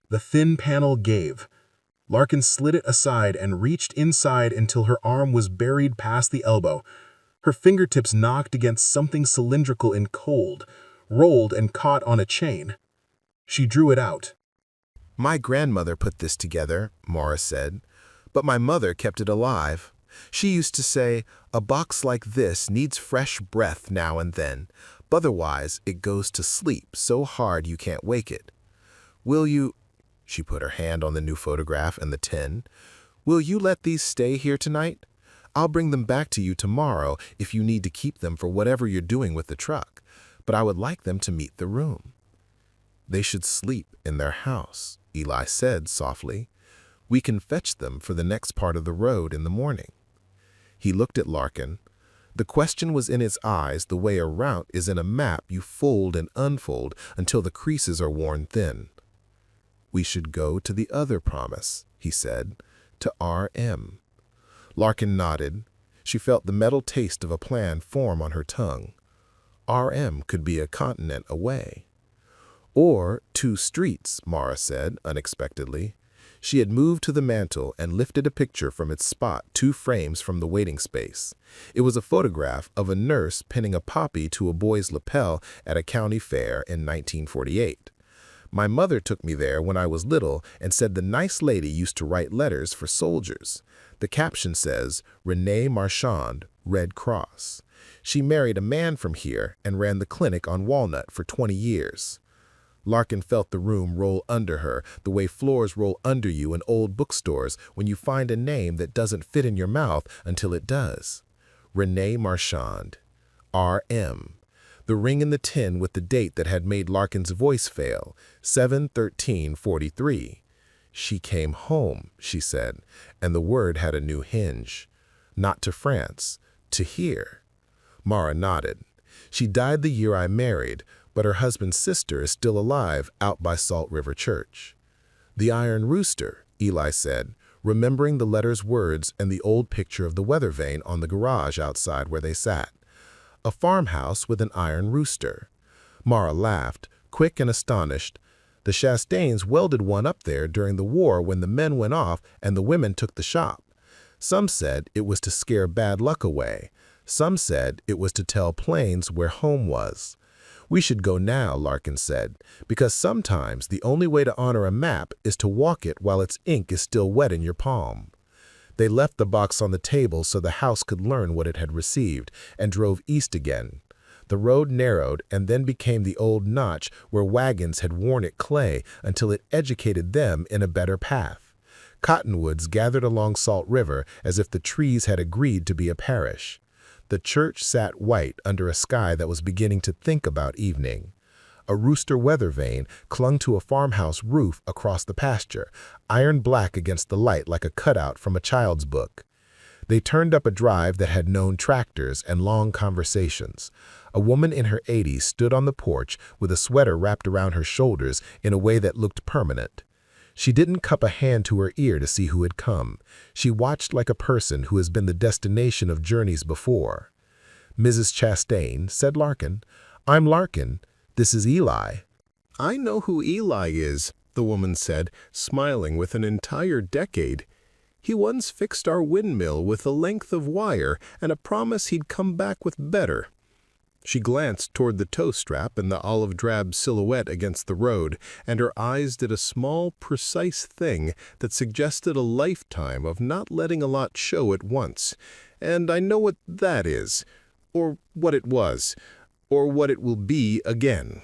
The thin panel gave. Larkin slid it aside and reached inside until her arm was buried past the elbow. Her fingertips knocked against something cylindrical and cold, rolled and caught on a chain. She drew it out. My grandmother put this together, Morris said, but my mother kept it alive. She used to say, a box like this needs fresh breath now and then, otherwise it goes to sleep so hard you can't wake it. Will you, she put her hand on the new photograph and the tin, will you let these stay here tonight? I'll bring them back to you tomorrow if you need to keep them for whatever you're doing with the truck, but I would like them to meet the room. They should sleep in their house, Eli said softly. We can fetch them for the next part of the road in the morning. He looked at Larkin. The question was in his eyes the way a route is in a map you fold and unfold until the creases are worn thin. We should go to the other promise, he said, to RM. Larkin nodded. She felt the metal taste of a plan form on her tongue. RM could be a continent away. Or 2 streets, Mara said, unexpectedly. She had moved to the mantel and lifted a picture from its spot 2 frames from the waiting space. It was a photograph of a nurse pinning a poppy to a boy's lapel at a county fair in 1948. My mother took me there when I was little and said the nice lady used to write letters for soldiers. The caption says, Renee Marchand, Red Cross. She married a man from here and ran the clinic on Walnut for 20 years. Larkin felt the room roll under her, the way floors roll under you in old bookstores when you find a name that doesn't fit in your mouth until it does. Renee Marchand. R.M. The ring in the tin with the date that had made Larkin's voice fail, 7/13/43. She came home, she said, and the word had a new hinge. Not to France, to here. Mara nodded. She died the year I married, but her husband's sister is still alive out by Salt River Church. The Iron Rooster, Eli said, remembering the letter's words and the old picture of the weather vane on the garage outside where they sat. A farmhouse with an iron rooster. Mara laughed, quick and astonished. The Chastains welded one up there during the war when the men went off and the women took the shop. Some said it was to scare bad luck away. Some said it was to tell planes where home was. We should go now, Larkin said, because sometimes the only way to honor a map is to walk it while its ink is still wet in your palm. They left the box on the table so the house could learn what it had received and drove east again. The road narrowed and then became the old notch where wagons had worn it clay until it educated them in a better path. Cottonwoods gathered along Salt River as if the trees had agreed to be a parish. The church sat white under a sky that was beginning to think about evening. A rooster weather vane clung to a farmhouse roof across the pasture, iron black against the light like a cutout from a child's book. They turned up a drive that had known tractors and long conversations. A woman in her 80s stood on the porch with a sweater wrapped around her shoulders in a way that looked permanent. She didn't cup a hand to her ear to see who had come. She watched like a person who has been the destination of journeys before. Mrs. Chastain, said Larkin. I'm Larkin. This is Eli. I know who Eli is, the woman said, smiling with an entire decade. He once fixed our windmill with a length of wire and a promise he'd come back with better. She glanced toward the tow strap and the olive-drab silhouette against the road, and her eyes did a small, precise thing that suggested a lifetime of not letting a lot show at once. And I know what that is, or what it was, or what it will be again.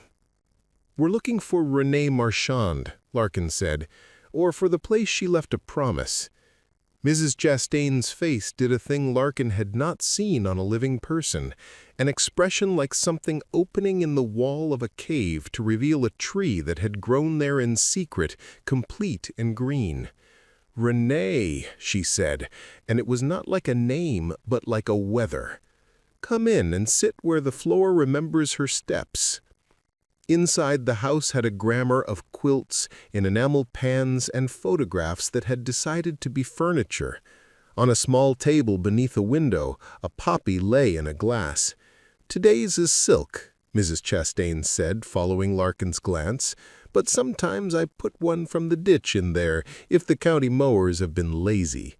We're looking for Renee Marchand, Larkin said, or for the place she left a promise. Mrs. Chastain's face did a thing Larkin had not seen on a living person, an expression like something opening in the wall of a cave to reveal a tree that had grown there in secret, complete and green. Renee, she said, and it was not like a name, but like a weather. Come in and sit where the floor remembers her steps. Inside the house had a grammar of quilts in enamel pans and photographs that had decided to be furniture. On a small table beneath a window, a poppy lay in a glass. Today's is silk, Mrs. Chastain said, following Larkin's glance, but sometimes I put one from the ditch in there if the county mowers have been lazy.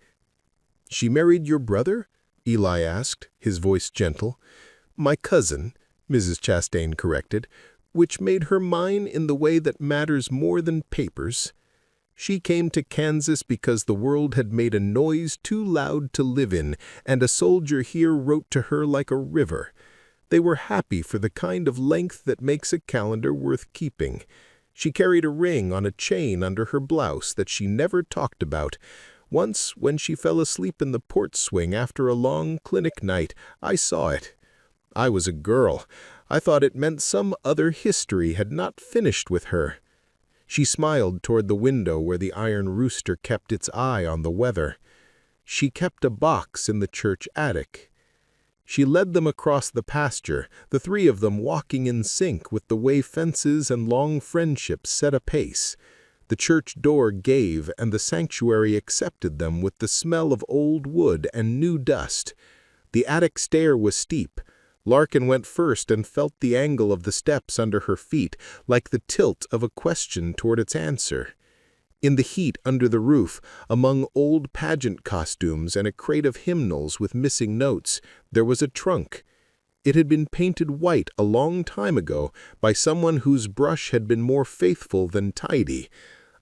She married your brother? Eli asked, his voice gentle. My cousin, Mrs. Chastain corrected, which made her mine in the way that matters more than papers. She came to Kansas because the world had made a noise too loud to live in, and a soldier here wrote to her like a river. They were happy for the kind of length that makes a calendar worth keeping. She carried a ring on a chain under her blouse that she never talked about. Once, when she fell asleep in the porch swing after a long clinic night, I saw it. I was a girl. I thought it meant some other history had not finished with her. She smiled toward the window where the iron rooster kept its eye on the weather. She kept a box in the church attic. She led them across the pasture, the 3 of them walking in sync with the way fences and long friendships set a pace. The church door gave, and the sanctuary accepted them with the smell of old wood and new dust. The attic stair was steep. Larkin went first and felt the angle of the steps under her feet, like the tilt of a question toward its answer. In the heat under the roof, among old pageant costumes and a crate of hymnals with missing notes, there was a trunk. It had been painted white a long time ago by someone whose brush had been more faithful than tidy.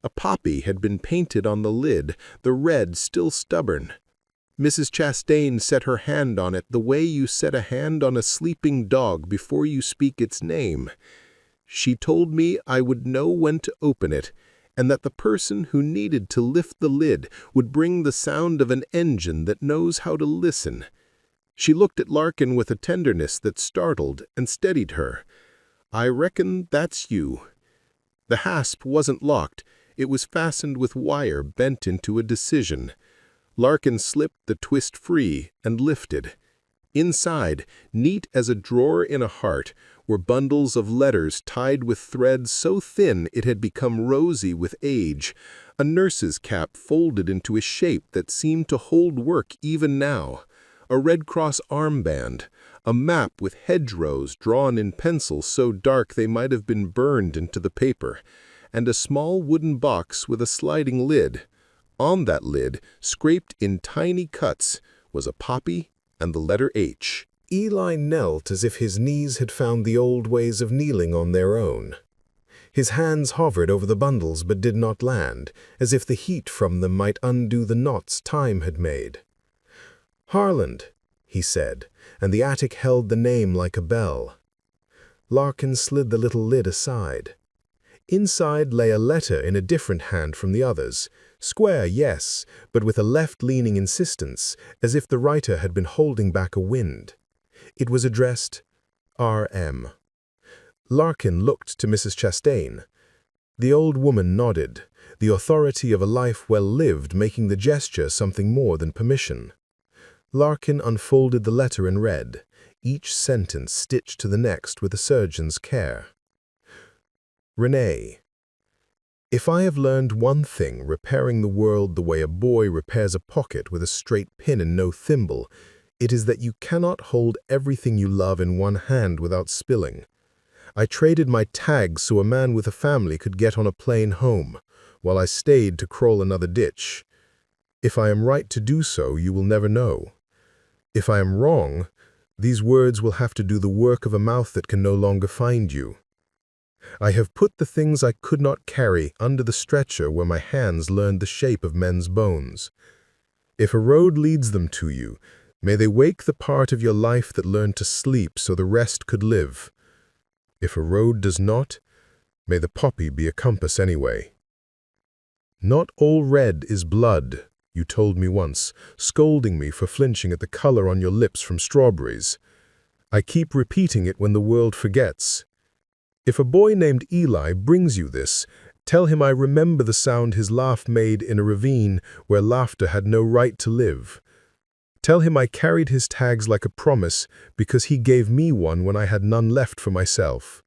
A poppy had been painted on the lid, the red still stubborn. Mrs. Chastain set her hand on it the way you set a hand on a sleeping dog before you speak its name. She told me I would know when to open it, and that the person who needed to lift the lid would bring the sound of an engine that knows how to listen. She looked at Larkin with a tenderness that startled and steadied her. "I reckon that's you." The hasp wasn't locked. It was fastened with wire bent into a decision. Larkin slipped the twist free and lifted. Inside, neat as a drawer in a heart, were bundles of letters tied with thread so thin it had become rosy with age, a nurse's cap folded into a shape that seemed to hold work even now, a Red Cross armband, a map with hedgerows drawn in pencil so dark they might have been burned into the paper, and a small wooden box with a sliding lid. On that lid, scraped in tiny cuts, was a poppy and the letter H. Eli knelt as if his knees had found the old ways of kneeling on their own. His hands hovered over the bundles but did not land, as if the heat from them might undo the knots time had made. "Harland," he said, and the attic held the name like a bell. Larkin slid the little lid aside. Inside lay a letter in a different hand from the others. Square, yes, but with a left-leaning insistence, as if the writer had been holding back a wind. It was addressed R.M. Larkin looked to Mrs. Chastain. The old woman nodded, the authority of a life well lived making the gesture something more than permission. Larkin unfolded the letter and read, each sentence stitched to the next with a surgeon's care. Renee, if I have learned one thing repairing the world the way a boy repairs a pocket with a straight pin and no thimble, it is that you cannot hold everything you love in one hand without spilling. I traded my tags so a man with a family could get on a plane home, while I stayed to crawl another ditch. If I am right to do so, you will never know. If I am wrong, these words will have to do the work of a mouth that can no longer find you. I have put the things I could not carry under the stretcher where my hands learned the shape of men's bones. If a road leads them to you, may they wake the part of your life that learned to sleep so the rest could live. If a road does not, may the poppy be a compass anyway. Not all red is blood, you told me once, scolding me for flinching at the color on your lips from strawberries. I keep repeating it when the world forgets. If a boy named Eli brings you this, tell him I remember the sound his laugh made in a ravine where laughter had no right to live. Tell him I carried his tags like a promise because he gave me one when I had none left for myself.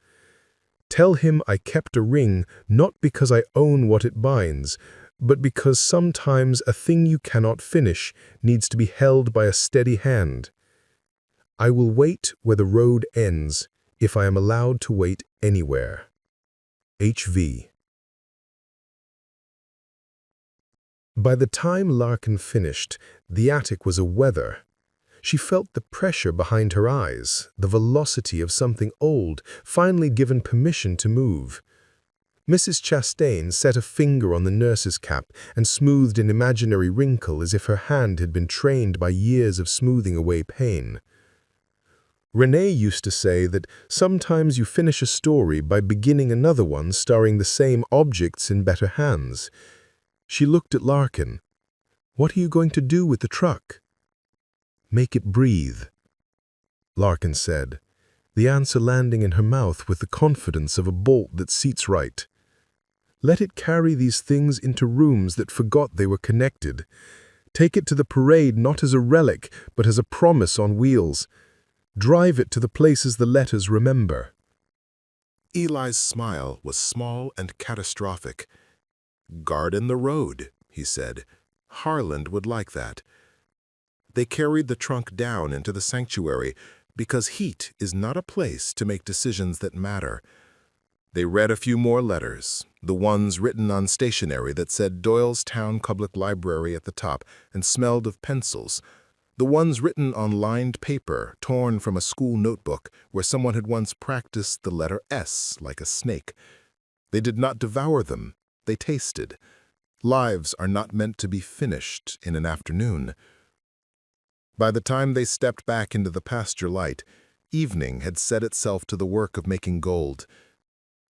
Tell him I kept a ring not because I own what it binds, but because sometimes a thing you cannot finish needs to be held by a steady hand. I will wait where the road ends if I am allowed to wait anywhere. H.V. By the time Larkin finished, the attic was aweather. She felt the pressure behind her eyes, the velocity of something old, finally given permission to move. Mrs. Chastain set a finger on the nurse's cap and smoothed an imaginary wrinkle as if her hand had been trained by years of smoothing away pain. Renee used to say that sometimes you finish a story by beginning another one starring the same objects in better hands. She looked at Larkin. What are you going to do with the truck? Make it breathe, Larkin said, the answer landing in her mouth with the confidence of a bolt that seats right. Let it carry these things into rooms that forgot they were connected. Take it to the parade not as a relic, but as a promise on wheels. Drive it to the places the letters remember. Eli's smile was small and catastrophic. Garden the road, he said. Harland would like that. They carried the trunk down into the sanctuary, because heat is not a place to make decisions that matter. They read a few more letters, the ones written on stationery that said Doylestown Public Library at the top and smelled of pencils, the ones written on lined paper torn from a school notebook where someone had once practiced the letter S like a snake. They did not devour them, they tasted. Lives are not meant to be finished in an afternoon. By the time they stepped back into the pasture light, evening had set itself to the work of making gold.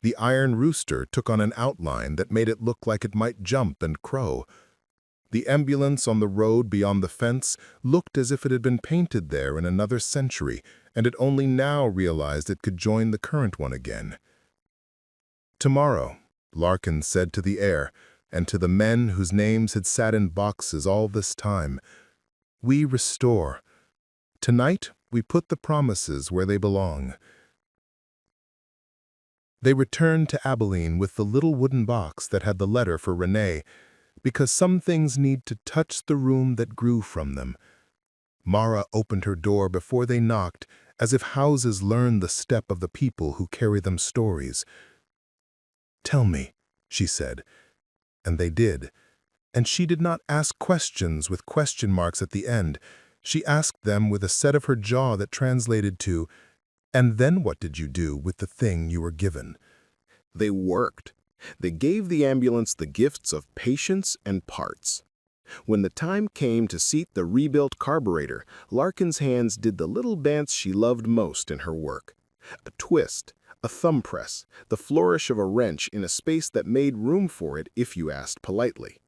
The iron rooster took on an outline that made it look like it might jump and crow. The ambulance on the road beyond the fence looked as if it had been painted there in another century, and it only now realized it could join the current one again. Tomorrow, Larkin said to the air, and to the men whose names had sat in boxes all this time, we restore. Tonight, we put the promises where they belong. They returned to Abilene with the little wooden box that had the letter for Renee, because some things need to touch the room that grew from them. Mara opened her door before they knocked, as if houses learn the step of the people who carry them stories. "Tell me," she said, and they did. And she did not ask questions with question marks at the end. She asked them with a set of her jaw that translated to, "And then what did you do with the thing you were given?" They worked. They gave the ambulance the gifts of patience and parts. When the time came to seat the rebuilt carburetor, Larkin's hands did the little dance she loved most in her work. A twist, a thumb press, the flourish of a wrench in a space that made room for it if you asked politely.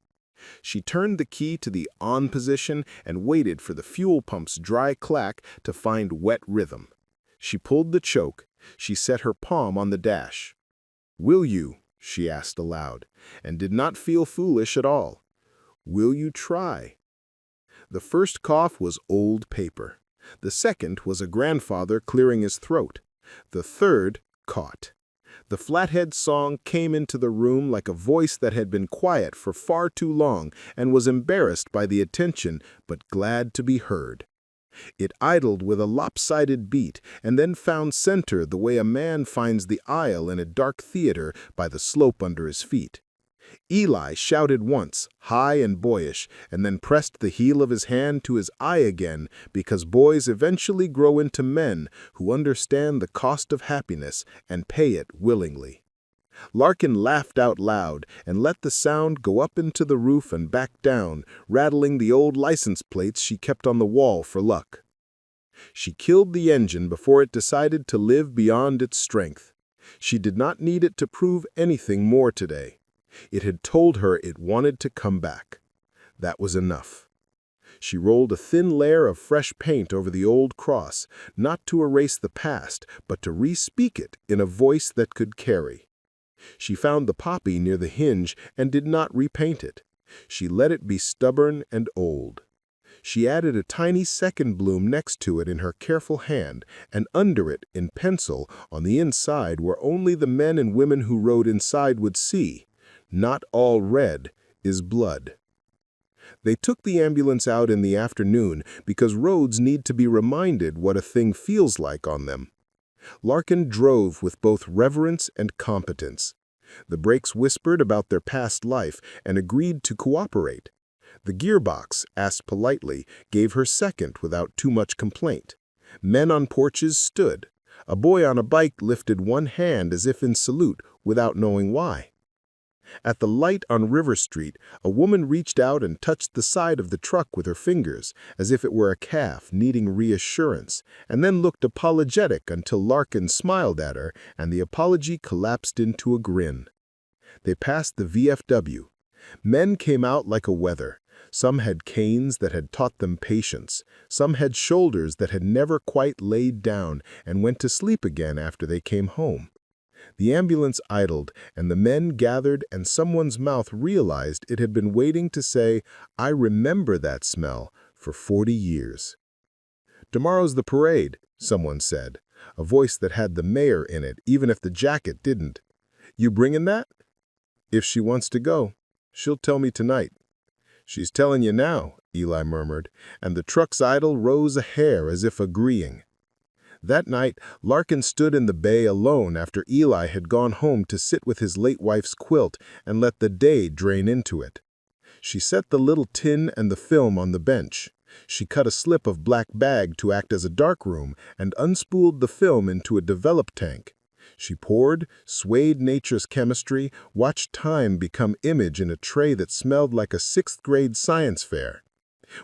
She turned the key to the on position and waited for the fuel pump's dry clack to find wet rhythm. She pulled the choke. She set her palm on the dash. "Will you?" she asked aloud, and did not feel foolish at all. "Will you try?" The first cough was old paper. The second was a grandfather clearing his throat. The third caught. The Flathead song came into the room like a voice that had been quiet for far too long and was embarrassed by the attention but glad to be heard. It idled with a lopsided beat and then found center the way a man finds the aisle in a dark theater by the slope under his feet. Eli shouted once, high and boyish, and then pressed the heel of his hand to his eye again, because boys eventually grow into men who understand the cost of happiness and pay it willingly. Larkin laughed out loud and let the sound go up into the roof and back down, rattling the old license plates she kept on the wall for luck. She killed the engine before it decided to live beyond its strength. She did not need it to prove anything more today. It had told her it wanted to come back. That was enough. She rolled a thin layer of fresh paint over the old cross, not to erase the past, but to re-speak it in a voice that could carry. She found the poppy near the hinge and did not repaint it. She let it be stubborn and old. She added a tiny second bloom next to it in her careful hand, and under it, in pencil, on the inside where only the men and women who rode inside would see, "Not all red is blood." They took the ambulance out in the afternoon because roads need to be reminded what a thing feels like on them. Larkin drove with both reverence and competence. The brakes whispered about their past life and agreed to cooperate. The gearbox, asked politely, gave her second without too much complaint. Men on porches stood. A boy on a bike lifted one hand as if in salute without knowing why. At the light on River Street, a woman reached out and touched the side of the truck with her fingers, as if it were a calf needing reassurance, and then looked apologetic until Larkin smiled at her and the apology collapsed into a grin. They passed the VFW. Men came out like a weather. Some had canes that had taught them patience. Some had shoulders that had never quite laid down and went to sleep again after they came home. The ambulance idled, and the men gathered, and someone's mouth realized it had been waiting to say, "I remember that smell," for 40 years. "Tomorrow's the parade," someone said, a voice that had the mayor in it, even if the jacket didn't. "You bringing that?" "If she wants to go, she'll tell me tonight." "She's telling you now," Eli murmured, and the truck's idle rose a hair as if agreeing. That night, Larkin stood in the bay alone after Eli had gone home to sit with his late wife's quilt and let the day drain into it. She set the little tin and the film on the bench. She cut a slip of black bag to act as a darkroom and unspooled the film into a develop tank. She poured, swayed nature's chemistry, watched time become image in a tray that smelled like a sixth-grade science fair.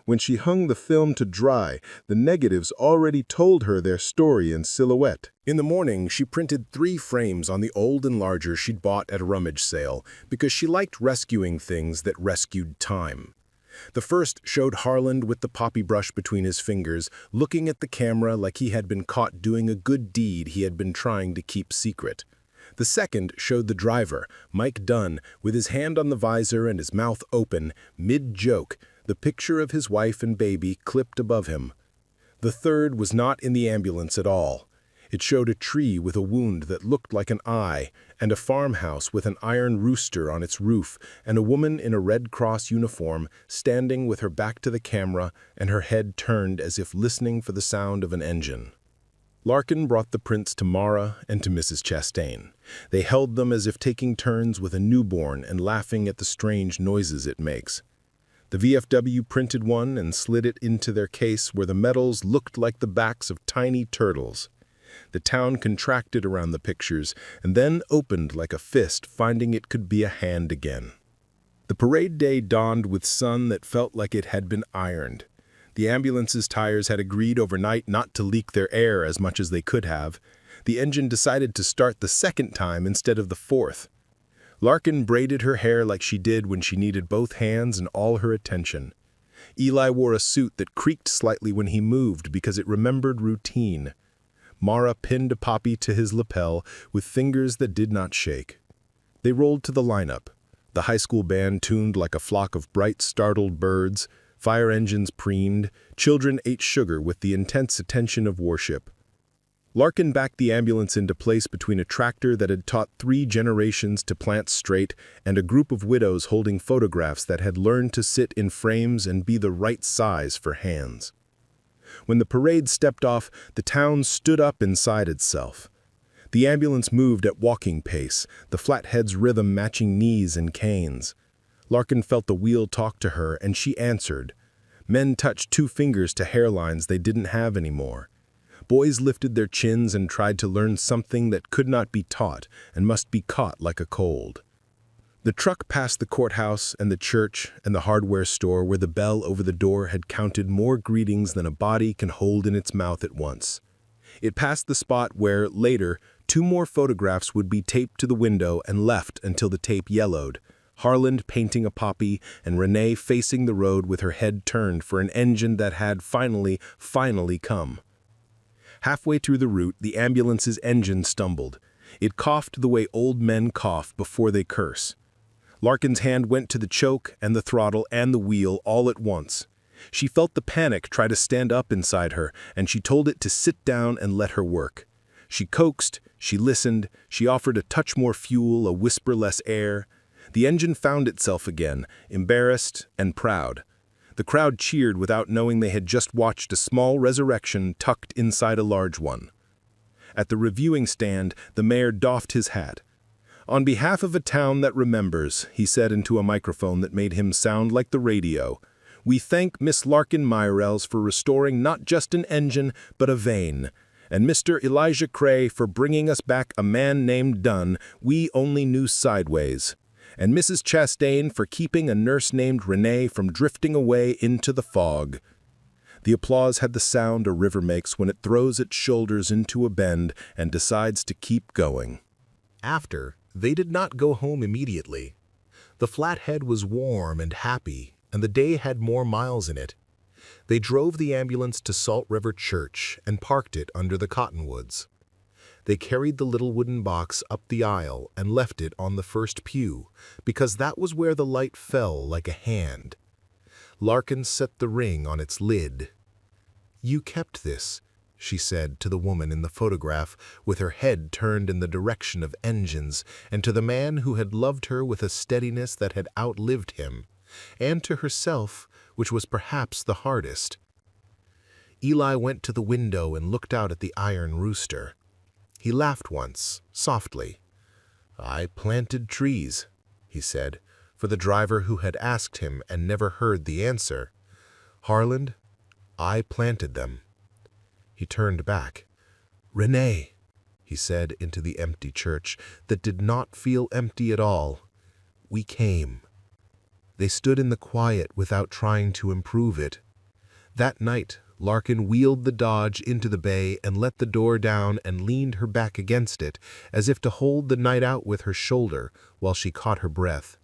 When she hung the film to dry, the negatives already told her their story in silhouette. In the morning, she printed 3 frames on the old enlarger she'd bought at a rummage sale because she liked rescuing things that rescued time. The first showed Harland with the poppy brush between his fingers, looking at the camera like he had been caught doing a good deed he had been trying to keep secret. The second showed the driver, Mike Dunn, with his hand on the visor and his mouth open, mid-joke, the picture of his wife and baby clipped above him. The third was not in the ambulance at all. It showed a tree with a wound that looked like an eye, and a farmhouse with an iron rooster on its roof, and a woman in a Red Cross uniform standing with her back to the camera and her head turned as if listening for the sound of an engine. Larkin brought the prints to Mara and to Mrs. Chastain. They held them as if taking turns with a newborn and laughing at the strange noises it makes. The VFW printed one and slid it into their case where the metals looked like the backs of tiny turtles. The town contracted around the pictures and then opened like a fist, finding it could be a hand again. The parade day dawned with sun that felt like it had been ironed. The ambulance's tires had agreed overnight not to leak their air as much as they could have. The engine decided to start the second time instead of the fourth. Larkin braided her hair like she did when she needed both hands and all her attention. Eli wore a suit that creaked slightly when he moved because it remembered routine. Mara pinned a poppy to his lapel with fingers that did not shake. They rolled to the lineup. The high school band tuned like a flock of bright, startled birds. Fire engines preened. Children ate sugar with the intense attention of worship. Larkin backed the ambulance into place between a tractor that had taught 3 generations to plant straight and a group of widows holding photographs that had learned to sit in frames and be the right size for hands. When the parade stepped off, the town stood up inside itself. The ambulance moved at walking pace, the flathead's rhythm matching knees and canes. Larkin felt the wheel talk to her, and she answered. Men touched 2 fingers to hairlines they didn't have anymore. Boys lifted their chins and tried to learn something that could not be taught and must be caught like a cold. The truck passed the courthouse and the church and the hardware store where the bell over the door had counted more greetings than a body can hold in its mouth at once. It passed the spot where, later, 2 more photographs would be taped to the window and left until the tape yellowed, Harland painting a poppy and Renee facing the road with her head turned for an engine that had finally come. Halfway through the route, the ambulance's engine stumbled. It coughed the way old men cough before they curse. Larkin's hand went to the choke and the throttle and the wheel all at once. She felt the panic try to stand up inside her, and she told it to sit down and let her work. She coaxed, she listened, she offered a touch more fuel, a whisper less air. The engine found itself again, embarrassed and proud. The crowd cheered without knowing they had just watched a small resurrection tucked inside a large one. At the reviewing stand, the mayor doffed his hat. "On behalf of a town that remembers," he said into a microphone that made him sound like the radio, "we thank Miss Larkin Myrels for restoring not just an engine, but a vein, and Mr. Elijah Cray for bringing us back a man named Dunn we only knew sideways, and Mrs. Chastain for keeping a nurse named Renee from drifting away into the fog." The applause had the sound a river makes when it throws its shoulders into a bend and decides to keep going. After, they did not go home immediately. The Flathead was warm and happy, and the day had more miles in it. They drove the ambulance to Salt River Church and parked it under the cottonwoods. They carried the little wooden box up the aisle and left it on the first pew, because that was where the light fell like a hand. Larkin set the ring on its lid. "You kept this," she said to the woman in the photograph, with her head turned in the direction of engines, and to the man who had loved her with a steadiness that had outlived him, and to herself, which was perhaps the hardest. Eli went to the window and looked out at the iron rooster. He laughed once, softly. "I planted trees," he said, for the driver who had asked him and never heard the answer. "Harland, I planted them." He turned back. "Renee," he said into the empty church that did not feel empty at all. "We came." They stood in the quiet without trying to improve it. That night, Larkin wheeled the Dodge into the bay and let the door down and leaned her back against it, as if to hold the night out with her shoulder while she caught her breath.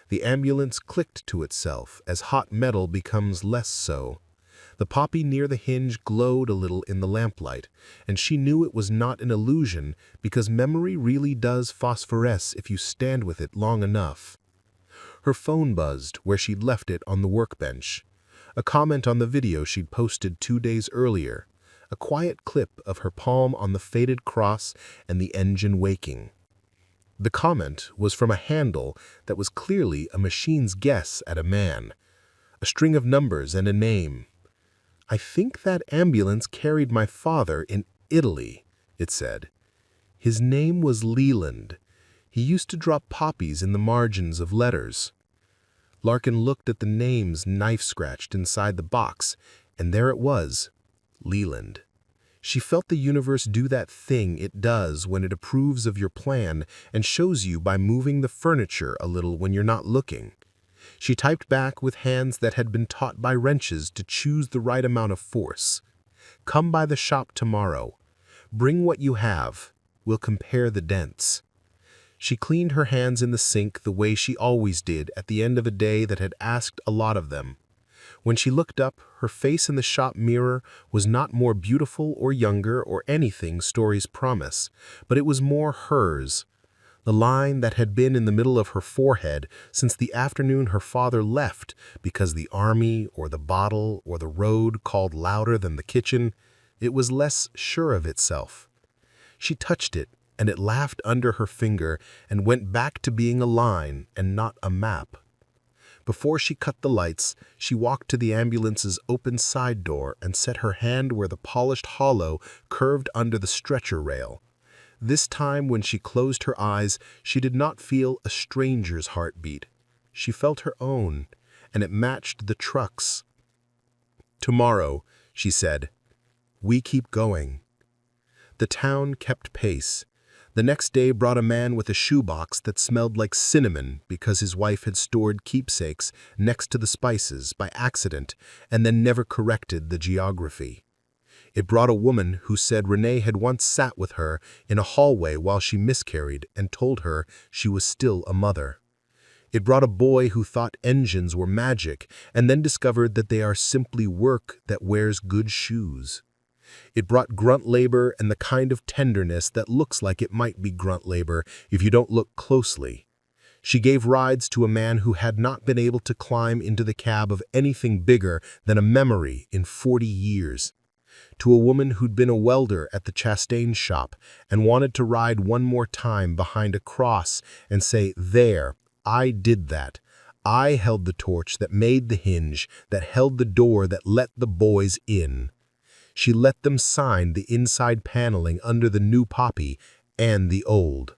The ambulance clicked to itself as hot metal becomes less so. The poppy near the hinge glowed a little in the lamplight, and she knew it was not an illusion because memory really does phosphoresce if you stand with it long enough. Her phone buzzed where she'd left it on the workbench. A comment on the video she'd posted 2 days earlier, a quiet clip of her palm on the faded cross and the engine waking. The comment was from a handle that was clearly a machine's guess at a man, a string of numbers and a name. "I think that ambulance carried my father in Italy," it said. "His name was Leland. He used to drop poppies in the margins of letters." Larkin looked at the names knife-scratched inside the box, and there it was, Leland. She felt the universe do that thing it does when it approves of your plan and shows you by moving the furniture a little when you're not looking. She typed back with hands that had been taught by wrenches to choose the right amount of force. "Come by the shop tomorrow. Bring what you have. We'll compare the dents." She cleaned her hands in the sink the way she always did at the end of a day that had asked a lot of them. When she looked up, her face in the shop mirror was not more beautiful or younger or anything stories promise, but it was more hers. The line that had been in the middle of her forehead since the afternoon her father left because the army or the bottle or the road called louder than the kitchen, it was less sure of itself. She touched it, and it laughed under her finger and went back to being a line and not a map. Before she cut the lights, she walked to the ambulance's open side door and set her hand where the polished hollow curved under the stretcher rail. This time when she closed her eyes, she did not feel a stranger's heartbeat. She felt her own, and it matched the truck's. "Tomorrow," she said, "we keep going." The town kept pace. The next day brought a man with a shoebox that smelled like cinnamon because his wife had stored keepsakes next to the spices by accident and then never corrected the geography. It brought a woman who said Renee had once sat with her in a hallway while she miscarried and told her she was still a mother. It brought a boy who thought engines were magic and then discovered that they are simply work that wears good shoes. It brought grunt labor and the kind of tenderness that looks like it might be grunt labor if you don't look closely. She gave rides to a man who had not been able to climb into the cab of anything bigger than a memory in 40 years. To a woman who'd been a welder at the Chastain shop and wanted to ride one more time behind a cross and say, "There, I did that. I held the torch that made the hinge, that held the door that let the boys in." She let them sign the inside paneling under the new poppy and the old.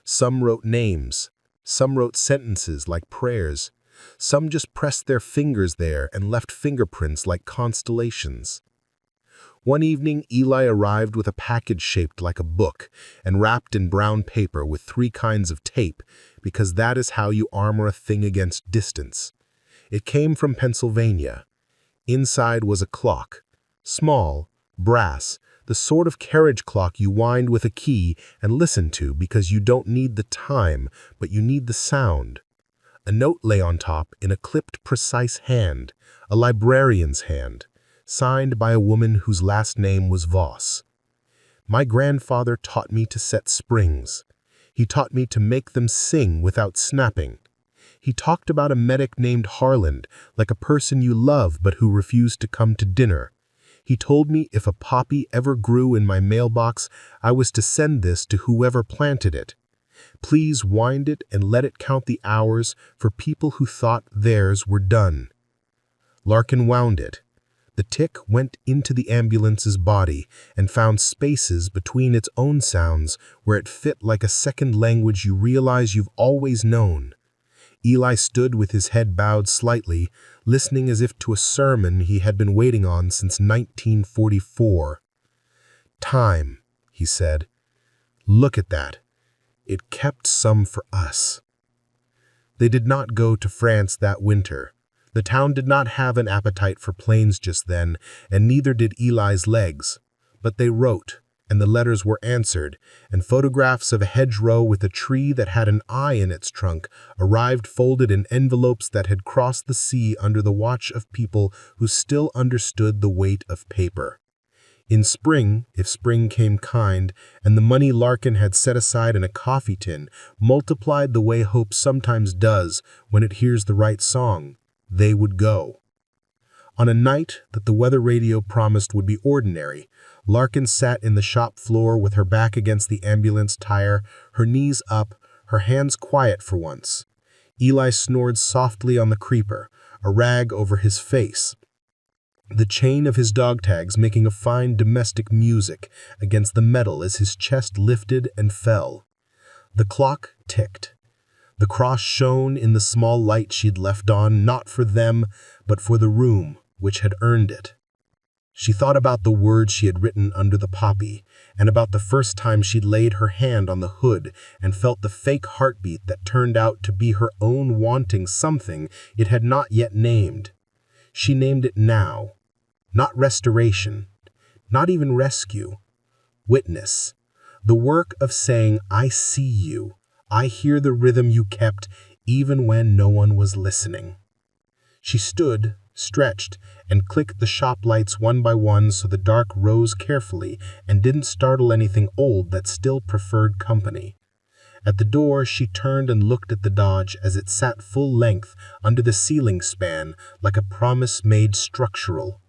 Some wrote names. Some wrote sentences like prayers. Some just pressed their fingers there and left fingerprints like constellations. One evening, Eli arrived with a package shaped like a book and wrapped in brown paper with 3 kinds of tape, because that is how you armor a thing against distance. It came from Pennsylvania. Inside was a clock. Small, brass, the sort of carriage clock you wind with a key and listen to because you don't need the time, but you need the sound. A note lay on top in a clipped, precise hand, a librarian's hand, signed by a woman whose last name was Voss. "My grandfather taught me to set springs. He taught me to make them sing without snapping. He talked about a medic named Harland, like a person you love but who refused to come to dinner. He told me if a poppy ever grew in my mailbox, I was to send this to whoever planted it. Please wind it and let it count the hours for people who thought theirs were done." Larkin wound it. The tick went into the ambulance's body and found spaces between its own sounds where it fit like a second language you realize you've always known. Eli stood with his head bowed slightly, listening as if to a sermon he had been waiting on since 1944. "Time," he said. "Look at that. It kept some for us." They did not go to France that winter. The town did not have an appetite for planes just then, and neither did Eli's legs. But they wrote, and the letters were answered, and photographs of a hedgerow with a tree that had an eye in its trunk arrived folded in envelopes that had crossed the sea under the watch of people who still understood the weight of paper. In spring, if spring came kind, and the money Larkin had set aside in a coffee tin multiplied the way hope sometimes does when it hears the right song, they would go. On a night that the weather radio promised would be ordinary, Larkin sat in the shop floor with her back against the ambulance tire, her knees up, her hands quiet for once. Eli snored softly on the creeper, a rag over his face, the chain of his dog tags making a fine domestic music against the metal as his chest lifted and fell. The clock ticked. The cross shone in the small light she'd left on, not for them, but for the room which had earned it. She thought about the words she had written under the poppy, and about the first time she'd laid her hand on the hood and felt the fake heartbeat that turned out to be her own wanting something it had not yet named. She named it now. Not restoration, not even rescue. Witness. The work of saying, "I see you. I hear the rhythm you kept, even when no one was listening." She stood, stretched, and clicked the shop lights one by one so the dark rose carefully and didn't startle anything old that still preferred company. At the door, she turned and looked at the Dodge as it sat full length under the ceiling span like a promise made structural.